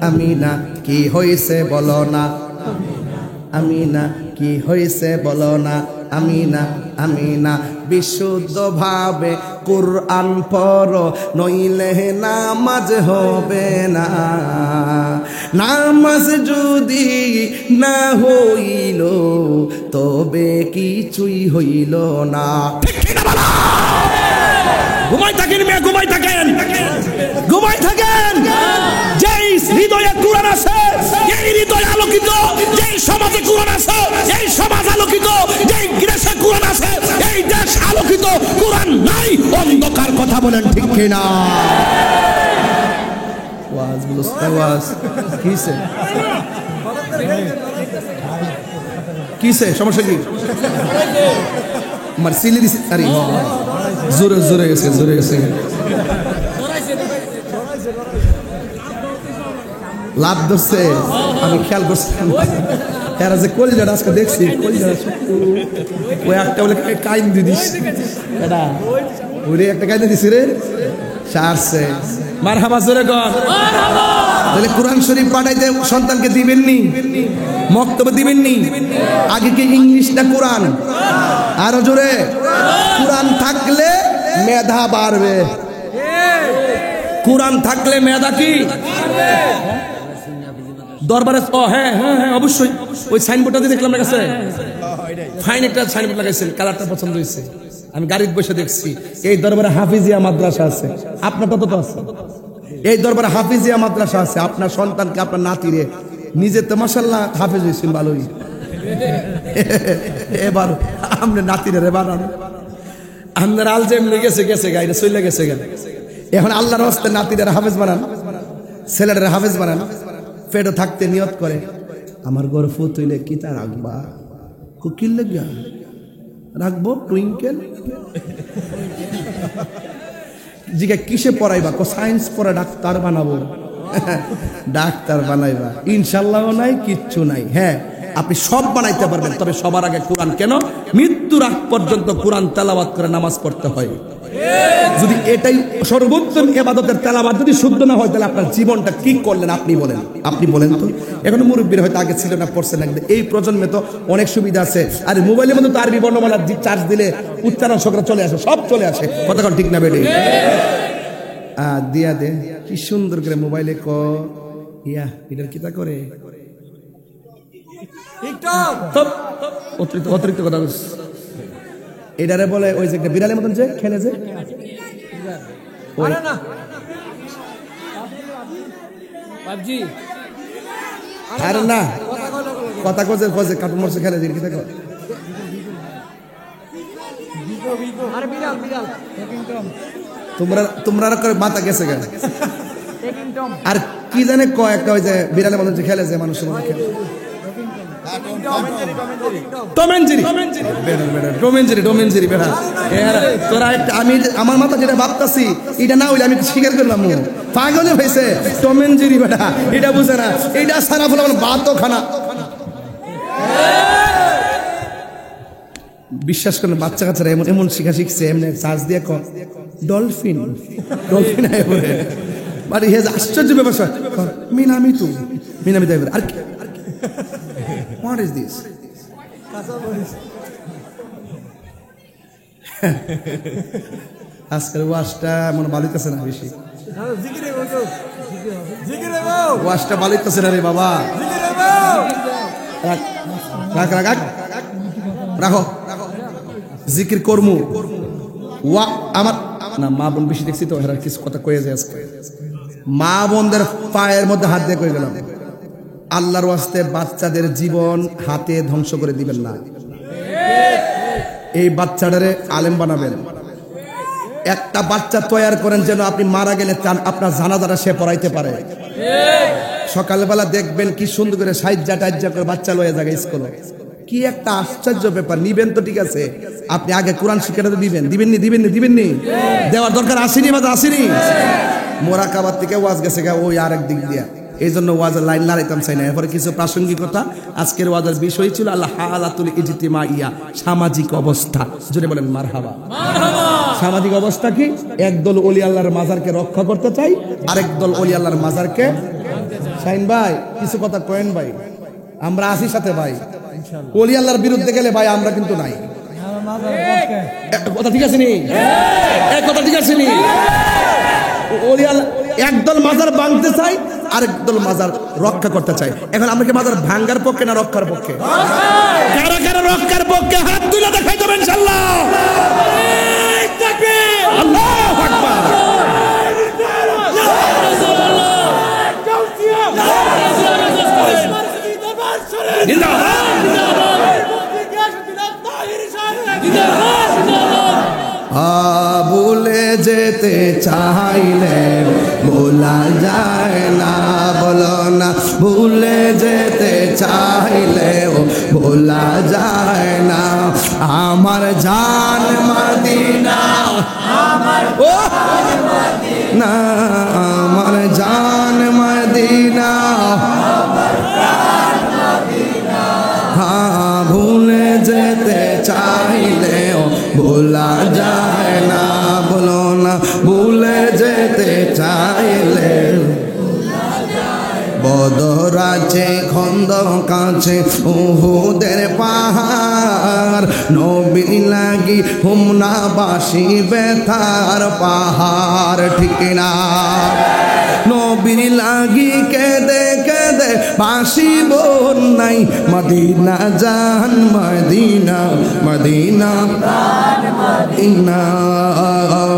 আমিনা কি হইছে বলো না আমিনা কি হইছে বলো না আমিনা আমিনা বিশুদ্ধ ভাবে কুরআন পড়ো নইলে নামাজ হবে না নামাজ যদি না হইল তবে কিছুই হইল না
ঘুমাই থাকেন মেয়ে ঘুমাই থাকেন ঘুমাই থাকেন যেই হৃদয়ে কুরআন আছে এই হৃদয় আলোকিত যেই সমাজে কুরআন আছে এই সমাজ আলোকিত যেই দেশে কুরআন আছে এই দেশ আলোকিত কুরআন নাই অন্ধকার কথা বলেন ঠিক কিনা
ওয়াজ বুঝতে ওয়াজ কিসে কিসে সমস্যা কি আমার সিলি দিছে আরে জোরে জোরে গেছে লাভ ধরছে আমি খেয়াল করছিলাম এরা যে কলিজাটা আজকে দেখছি ওই একটা বলে কাইন দিদিস এটা ওরে একটা কাইন দিছি রে সারছে মারহাবা জোরে কর তাহলে কোরআন শরীফ পাঠাইতে সন্তানকে দিবেননি মক্তব্য দিবেননি আগে কি ইংলিশ না কোরআন আরো জোরে কোরআন থাকলে মেধা বাড়বে
কুরআন থাকলে মেধা কি দরবারে হ্যাঁ হ্যাঁ হ্যাঁ অবশ্যই ওই সাইনবোর্ডটা দিয়ে দেখলাম কাছে ফাইন একটা সাইনবোর্ড লাগাইছেন কালারটা পছন্দ হয়েছে আমি গাড়িতে বসে দেখছি এই দরবারে হাফিজিয়া মাদ্রাসা আছে আপনার তত তো আছে
এই দরবারে হাফিজিয়া মাদ্রাসা আছে আপনার সন্তানকে আপনার নাতিরে নিজে তো মাশাআল্লাহ হাফিজ হয়েছেন ভালোই এবার আমরা নাতিরে রে বানান
আপনার আলজেম গেছে গাড়িটা চলে গেছে
এখন আল্লাহর হস্তে নাতিরা হাফেজ বানান ছেলেরা হাফেজ বানান পেটে থাকতে নিয়ত করে আমার গর্ভ তৈলে কিতা রাখবা কুকিল লাগিয়া রাখবো টুইঙ্কেল জিজ্ঞা কিসে পড়াইবা সায়েন্স পড়া ডাক্তার বানাবো ডাক্তার বানাইবা ইনশাল্লাহ নাই কিচ্ছু নাই হ্যাঁ আপনি সব বানাইতে পারবেন তবে সবার আগে কোরআন কেন মৃত্যুর আগ পর্যন্ত কোরআন তেলাওয়াত করে নামাজ পড়তে হয় যদি এটাই সর্বোত্তম ইবাদতের তেলাওয়াত যদি শুদ্ধ না হয় তাহলে আপনার জীবনটা কি করলেন আপনি বলেন তো এখন মুরব্বীর হয়তো আগে ছিল না পড়ছে না এই প্রজন্মে তো অনেক সুবিধা আছে আর মোবাইলের মধ্যে তো আরবি বর্ণমালা চার্জ দিলে উচ্চারণ সকরা চলে আসে সব চলে আসে কথা ঠিক না বেটে দিয়া দে কি সুন্দর করে মোবাইলে ইয়া এটার কিতা করে অতিরিক্ত কথা এটারে বলে ওই যে একটা বিড়ালের মতন যে খেলে যে আরে না কথা কোজে কোজে কার্টুন মরছে খেলে দিন কি দেখো তোমরা করে মাথা গেছে কেন আর কি জানে একটা ওই যে বিড়ালের মতন যে খেলে যে মানুষের মতো খেলে আমার মাথা যেটা ভাবতাছি এটা না হইলে আমি স্বীকার করলাম পাগলে হয়েছে টম এন্ড জেরি বেটা এটা বুঝে না এটা সারা ফুল আমার ভাতও খানা বিশ্বাস করেন বাচ্চা কাচ্চারা এমন শিখা শিখছে এমনি চার্জ দিয়ে ডলফিন মানে আশ্চর্য ব্যবসা মিনামিতু আর What is this? আজকের ওয়াশটা মনে বালিতেছে না বেশি ওয়াশটা বালিতেছে না রে বাবা রাখো জিকির কর্মু আমার না মা বোন বেশি দেখছি তো এরা কিছু কথা কয়ে যায় আজকে মা বোনদের পায়ের মধ্যে হাত দিয়ে কয়ে গেলাম আল্লাহর ওয়াস্তে বাচ্চাদের জীবন হাতে ধ্বংস করে দিবেন না এই বাচ্চাটারে আলেম বানাবেন একটা বাচ্চা তৈরি করেন যেন আপনি মারা গেলে আপনার জানাজাটা সে পড়াইতে পারে সকালবেলা দেখবেন কি সুন্দর করে সাইজ্জা টাইজ্জা করে বাচ্চা লয়ে যাবে স্কুলে কি একটা আশ্চর্য ব্যাপার নিবেন তো ঠিক আছে আপনি আগে কোরআন শিক্ষাটা দিবেননি দেওয়ার দরকার আসেনি মোরাকাবাদ থেকে ওয়াজ গেছে ওই আরেক দিক দিয়া এই জন্য ওয়াজের লাইন লাগাইতাম চাই না এরপরে কিছু প্রাসঙ্গিকতা আজকের ওয়াজের বিষয় ছিল আল্লাহ হালাতুল ইজতিমাইয়া সামাজিক অবস্থা জোরে বলেন মারহাবা
সামাজিক অবস্থা কি? একদল ওলি আল্লাহর মাজারকে রক্ষা করতে চাই, আরেক দল ওলি আল্লাহর মাজারকে। শাহিন ভাই কিছু কথা কয়েন ভাই, আমরা আসি সাথে ভাই। ওলি আল্লাহর বিরুদ্ধে গেলে ভাই আমরা কিন্তু নাই। কথা ঠিক আছে নি? কথা ঠিক আছে নি? ওলি আল্লাহ একদল মাজার ভাঙতে চাই, আরেক দল মাজার রক্ষা করতে চাই। এখন আমরা কি মাজার ভাঙ্গার পক্ষে না রক্ষার পক্ষে? কারা কারা রক্ষার পক্ষে হাত তুলে দেখাই দেবেন ইনশাআল্লাহ। আল্লাহু আকবার। ভুলে যেতে চাইলে ভোলা যায় না, বলো না ভুলে যেতে চাইলেও ভোলা যায় না। আমার জান মদিনা, ও না আমার জান মদিনা, হ্যাঁ ভুলে যেতে চাইলেও ভোলা যায় না, বলো না ভুলে যেতে চাইলে। বদর আছে খন্দক আছে উহুদের পাহাড়, নবী লাগি হুমনাবাসী বেতার পাহাড়, ঠিক না? নবীর লাগি কেঁদে কেঁদে বাসি বোন নাই, মদিনা জান মদিনা মদিনা মদিনা।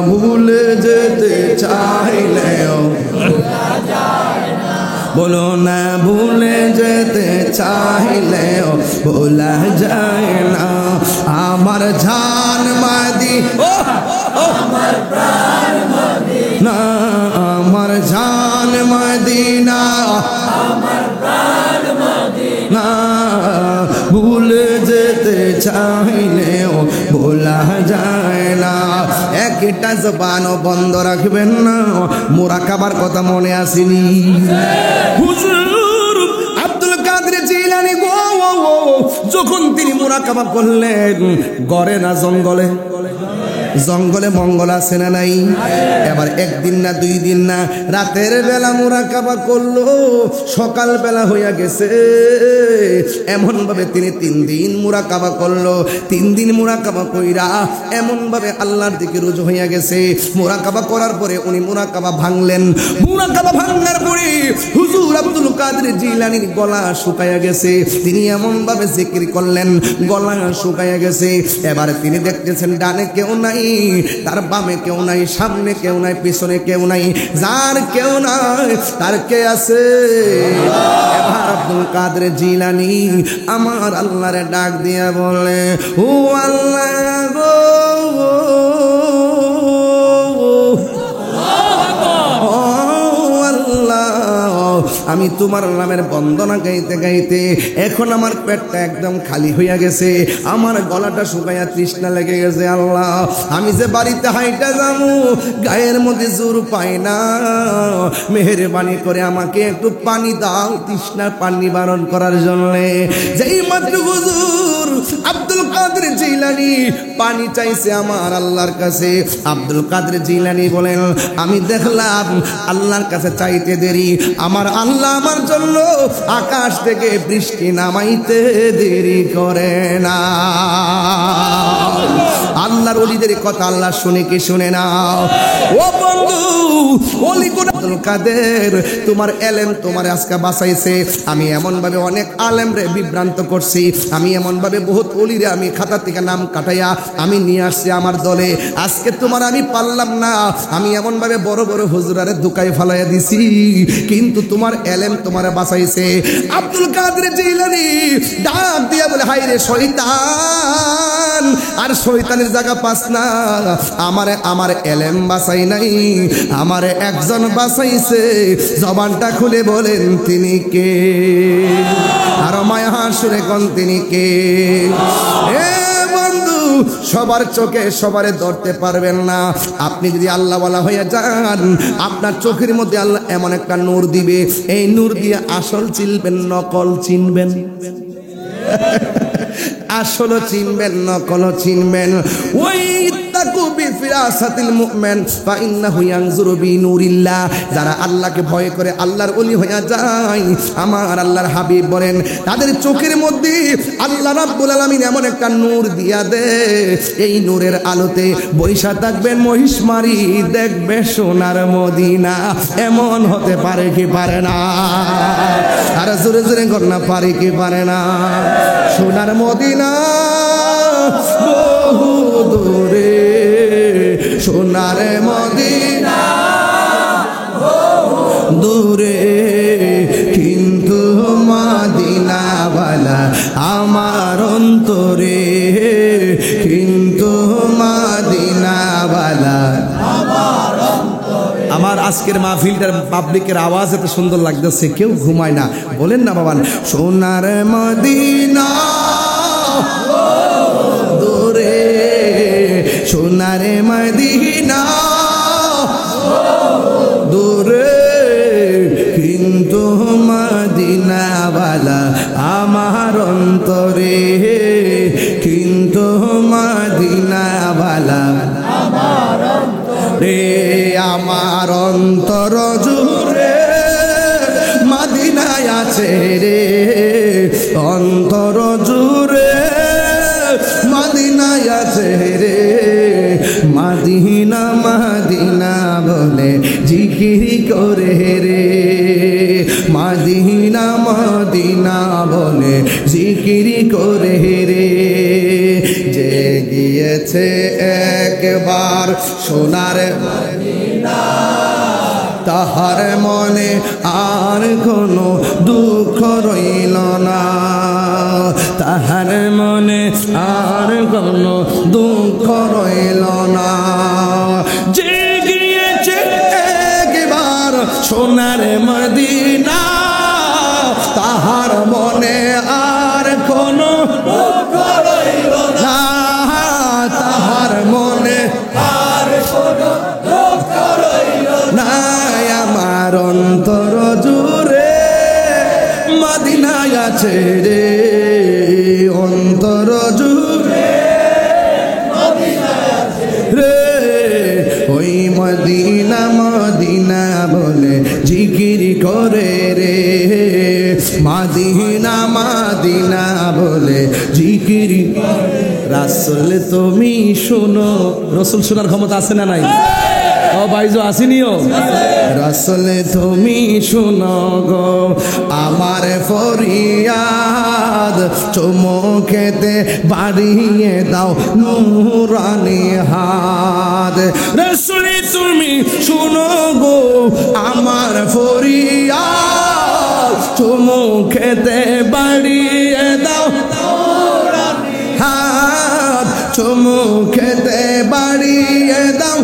ভুলে যেতে চাইলেও বলো না ভুলে যেতে চাইলেও ভোলা যায় না। আমার জান মদিনা, আমার প্রাণ মদিনা, আমার জান মদিনা, আমার প্রাণ মদিনা। ভুলে যেতে চাইলেও ভোলা যায় না। একটা জবানও বন্ধ রাখবেন না। মুরাকাবার কথা মনে আসেনি? হুজুর আব্দুল কাদের জিলানী গো যখন তিনি মুরাকাবা করলেন, গড়ে না জঙ্গলে? জঙ্গলে মঙ্গল আছে না নাই? এবার একদিন না দুই দিন না, রাতের বেলা মুরাকাবা করলো, সকাল বেলা হইয়া গেছে। এমন ভাবে তিনি 3 দিন মুরাকাবা করলো। 3 দিন মুরাকাবা কইরা এমন ভাবে আল্লাহর দিকে রুজু হইয়া গেছে। মুরাকাবা করার পরে উনি মুরাকাবা ভাঙলেন। মুরাকাবা ভাঙার পরে হুজুর আব্দুল কাদের জিলানীর গলা শুকায়া গেছে। তিনি এমন ভাবে জিকির করলেন, গলা শুকায়া গেছে। এবার তিনি দেখতেছেন ডানে কেউ নাই, তার বামে কেউ নাই, সামনে কেউ নাই, পিছনে কেউ নাই। যার কেউ নাই তার কে আছে? এবার আব্দুল কাদের জিলানী আমার আল্লাহরে ডাক দিয়া বলে, ও আল্লাহ গো, আমি তোমার নামের বন্দনা গাইতে গাইতে এখন আমার পেটটা একদম খালি হইয়া গেছে, আমার গলাটা শুকাইয়া তৃষ্ণা লেগে গেছে। আল্লাহ আমি যে বাড়িতে হাইটা যাবো গায়ের মধ্যে জোর পাই না, মেহেরবানি করে আমাকে একটু পানি দাও, তৃষ্ণার পানি নিবারণ করার জন্য। যেই মাত্র হুজুর আব্দুল কাদের জিলানী পানি চাইছে আমার আল্লাহর কাছে, আব্দুল কাদের জিলানী বলেন, আমি দেখলাম আল্লাহর কাছে চাইতে দেরি, আমার আল্লাহ আমার জন্য আকাশ থেকে বৃষ্টি নামাইতে দেরি করে না। আল্লাহর ওলিদের কথা আল্লাহ শুনে কি শুনে না? ও বন্ধু ওলি কোন আব্দুল কাদের, তোমার এলেম তোমার আজকে বাঁচাইছে। আমি এমন ভাবে অনেক আলেম রে বিভ্রান্ত করছি, আমি এমন ভাবে বহুত ওলিরে আমি খাতা থেকে নাম কাটাইয়া আমি নিয়ে আসছি আমার দলে। আজকে তোমার আমি পারলাম না, আমি এমন ভাবে বড় বড় হুজুরারে ধুকাই ফালাইয়া দিছি, কিন্তু তোমার এলেম তোমারে বাঁচাইছে। আব্দুল কাদের জিলানী ডাক দিয়া বলে, হায় রে শয়তান, আর শয়তানের জায়গা পাস না, আমার এলেম বাঁচাই নাই, আমার একজন বাঁচাইছে। জবানটা খুলে বলেন তিনি কে? আর মায়া সুরে কোন তিনি কে? সবার চোখে সবারে ধরতে পারবেন না। আপনি যদি আল্লাহওয়ালা হয়ে যান, আপনার চোখের মধ্যে আল্লাহ এমন একটা নূর দিবে, এই নূর দিয়ে আসল চিনবেন, নকল চিনবেন।
আসলে চিনবেন নকল চিনবেন। ওই তাকু বিফিরাসাতিল মুমিন ফা ইন্নাহু ইয়ানজুরু বিনুরিল্লাহ, যারা আল্লাহকে ভয় করে আল্লাহর ওলি হয়ে যায়, আমার আল্লাহর হাবিব বলেন তাদের চোখের মধ্যে আল্লাহ রাব্বুল আলামিন এমন একটা নূর দিয়া দে, এই নূরের আলোতে বৈশা থাকবেন মহিষমারি, দেখবে সোনার মদিনা। এমন হতে পারে কি পারে না? আর জোরে জোরে করনা, পারে কি পারে না? সোনার মদিনা বহু দূরে, সোনার মদিনা দূরে, কিন্তু মদিনাওয়ালা আমার অন্তরে, কিন্তু মদিনাওয়ালা আমার অন্তরে। আমার আজকের মাহফিলটার পাবলিকের আওয়াজ এত সুন্দর লাগতেছে, কেউ ঘুমায় না, বলেন না বাবা। সোনার মদিনা দূরে, সোনার মদিনা দূরে, কিন্তু মদিনাওয়ালা আমার অন্তরে, কিন্তু মদিনাওয়ালা আমার অন্তরে। আমার অন্তর জুড়ে মদিনায় আছে রে, অন্তর জুড়ে মদিনায় আছে রে, মদিনা মদিনা বলে জিকির করে রে, মদিনা মদিনা বলে জিকির করে রে। যে গিয়েছে একবার সোনার মদিনা, তাহার মনে আর কোনো দুঃখ রইল না, তাহার মনে আর কোনো দুঃখ রইল না। যে গিয়েছে একবার সোনার মদিনা, তাহার মনে আর কোনো দুঃখ রইল না, তাহার মনে আর কোনো দুঃখ রইল না। আমার অন্তর জুড়ে মদিনায় আছে রে, অন্তর জুড়ে মদিনায় আছে রে, ওই মদিনা মদিনা বলে জিকির করে রে, মদিনা মদিনা বলে জিকির। রাসূল তুমি শুনো, রাসূল শোনার ক্ষমতা আছে না নাই? ও ভাইজো আসিনিও। রাসূল তুমি শুনো গো আমার ফরিয়াদ, চুমুকেতে বাড়িয়ে দাও নূরানি হাত। রাসূল তুমি শুনো গো আমার ফরিয়াদ, চুমুকেতে বাড়িয়ে দাও নূরানি হাত, চুমুকেতে বাড়িয়ে দাও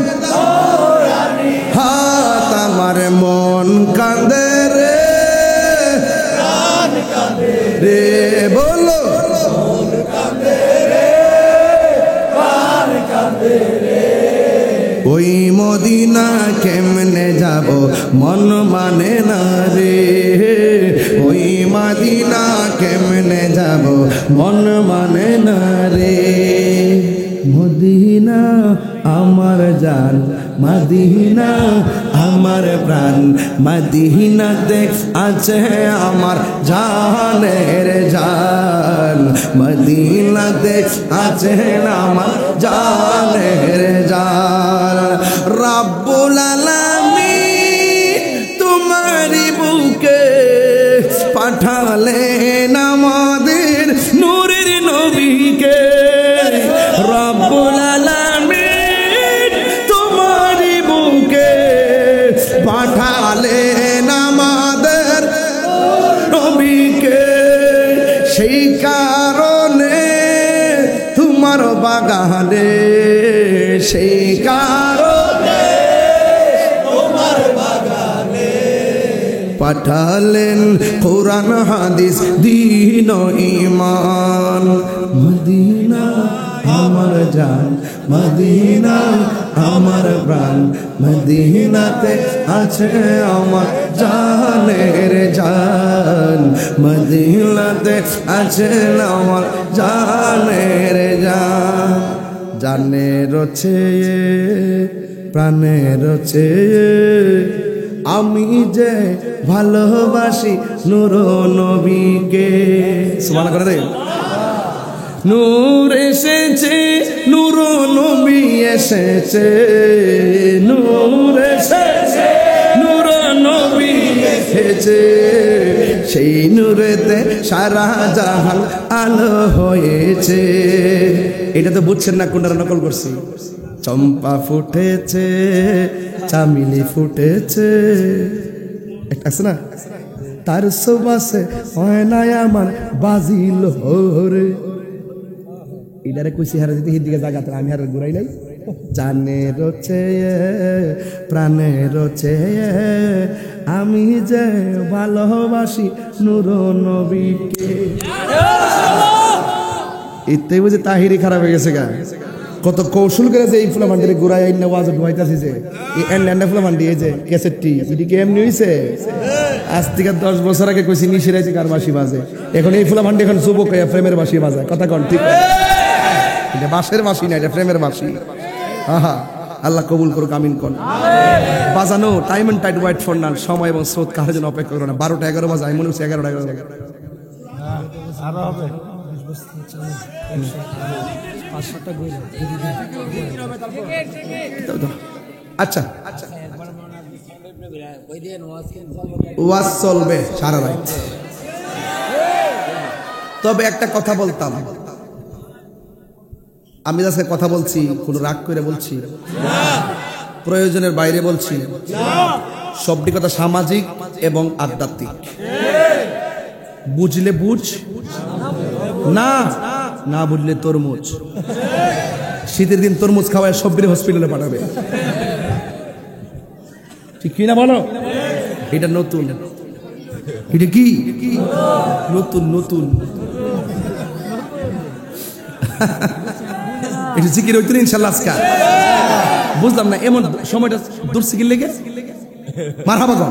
হাত। আমার মন কাঁদে রে, প্রাণ কাঁদে রে, বলো মন কাঁদে রে, প্রাণ কাঁদে রে। ওই মদিনা কেমনে যাব মন মানে না রে, ওই মদিনা কেমনে যাব মন মানে না রে। মদিনা আমার জান, মদিনা আমার প্রাণ, মদিনাতে আছে আমার জানের জান, মদিনাতে আছে আমার জানের জান। রব্বুল আলামিন তোমারি বুকে পাঠালেন আমাদের নূরের নবীকে, রব্বুল আলামিন তোমারি বুকে পাঠালেন আমাদের নবীকে। সেই কারণে তোমার বাগানে, সেই কারণে তোমার বাগানে পাঠালেন কোরআন হাদিস দ্বীন ও ঈমান। মদিনা আমার জান, মদিনা আমার প্রাণ, মদিনাতে আছে আমার জানের জান, মদিনাতে আছে আমার জানের জান। জানের চেয়ে প্রাণের চেয়ে আমি যে ভালোবাসি নূর নবীকে। সুবহানাল্লাহ করে দেন। নূর এসেছে, নূর নবী এসেছে, নূর এসেছে, নূর নবী এসেছে, সেই নূরেতে সারা জাহান আলো হয়েছে। এটা তো বুঝছেন না কোনটা নকল করছি। চম্পা ফুটেছে, চামেলি ফুটেছে, একটা আছে না, তার সুবাসে হয় না আমার বাজিল হরে। এটারে কইছি হারে যদি হিদিকে জায়গাতে আমি আর ঘুরাই নাই। জানের চেয়ে প্রাণের চেয়ে আমি যে ভালোবাসি নূর নবীকে। এতে বুঝে তাহিরি খারাপ হয়ে গেছে গা। কত কৌশল করে যে এই ফুলা মান্ডিরে ঘুরাই আইন ওয়াজ ঢুকাইতাছি যে এই এন্ডা ফুলা মান্ডি এই যে ক্যাসেটটি এটি কি এমনি হইছে? আজ থেকে 10 বছর আগে কইছি নিশিরাইছে কার বাঁশি বাজে, এখন এই ফুলা মান্ডি এখন যুবক হয়ে প্রেমের বাঁশি বাজায়। কথা কন ঠিক? এটা বাঁশের বাঁশি না, এটা প্রেমের বাঁশি। আহা, আল্লাহ কবুল করুক, আমিন কোন। বাজানো time and tide wait for none, সময় এবং স্রোত কার জন্য অপেক্ষা করো না। 12টা 11 বাজে, আমি মনে হচ্ছে 11টা 11
আরো হবে।
আচ্ছা ওয়াজ চলবে সারা রাত। তবে একটা কথা বলতাম, আমি আজকে কথা বলছি কোন রাগ করে বলছি প্রয়োজনের বাইরে বলছি, সবটি কথা সামাজিক এবং আধ্যাত্মিক। বুঝলে বুঝ, না না বুঝলে তরমুজ। শীতের দিন তরমুজ খাওয়ায় সবরে হসপিটালে পাঠাবে, ঠিক কি না বলো? এটা নতুন, এটা কি নতুন নতুন এটা জিকির হইতো ইনশাআল্লাহ আজকে। বুঝলাম না এমন সময়টা দূর সিকির লেগে মারহাবা।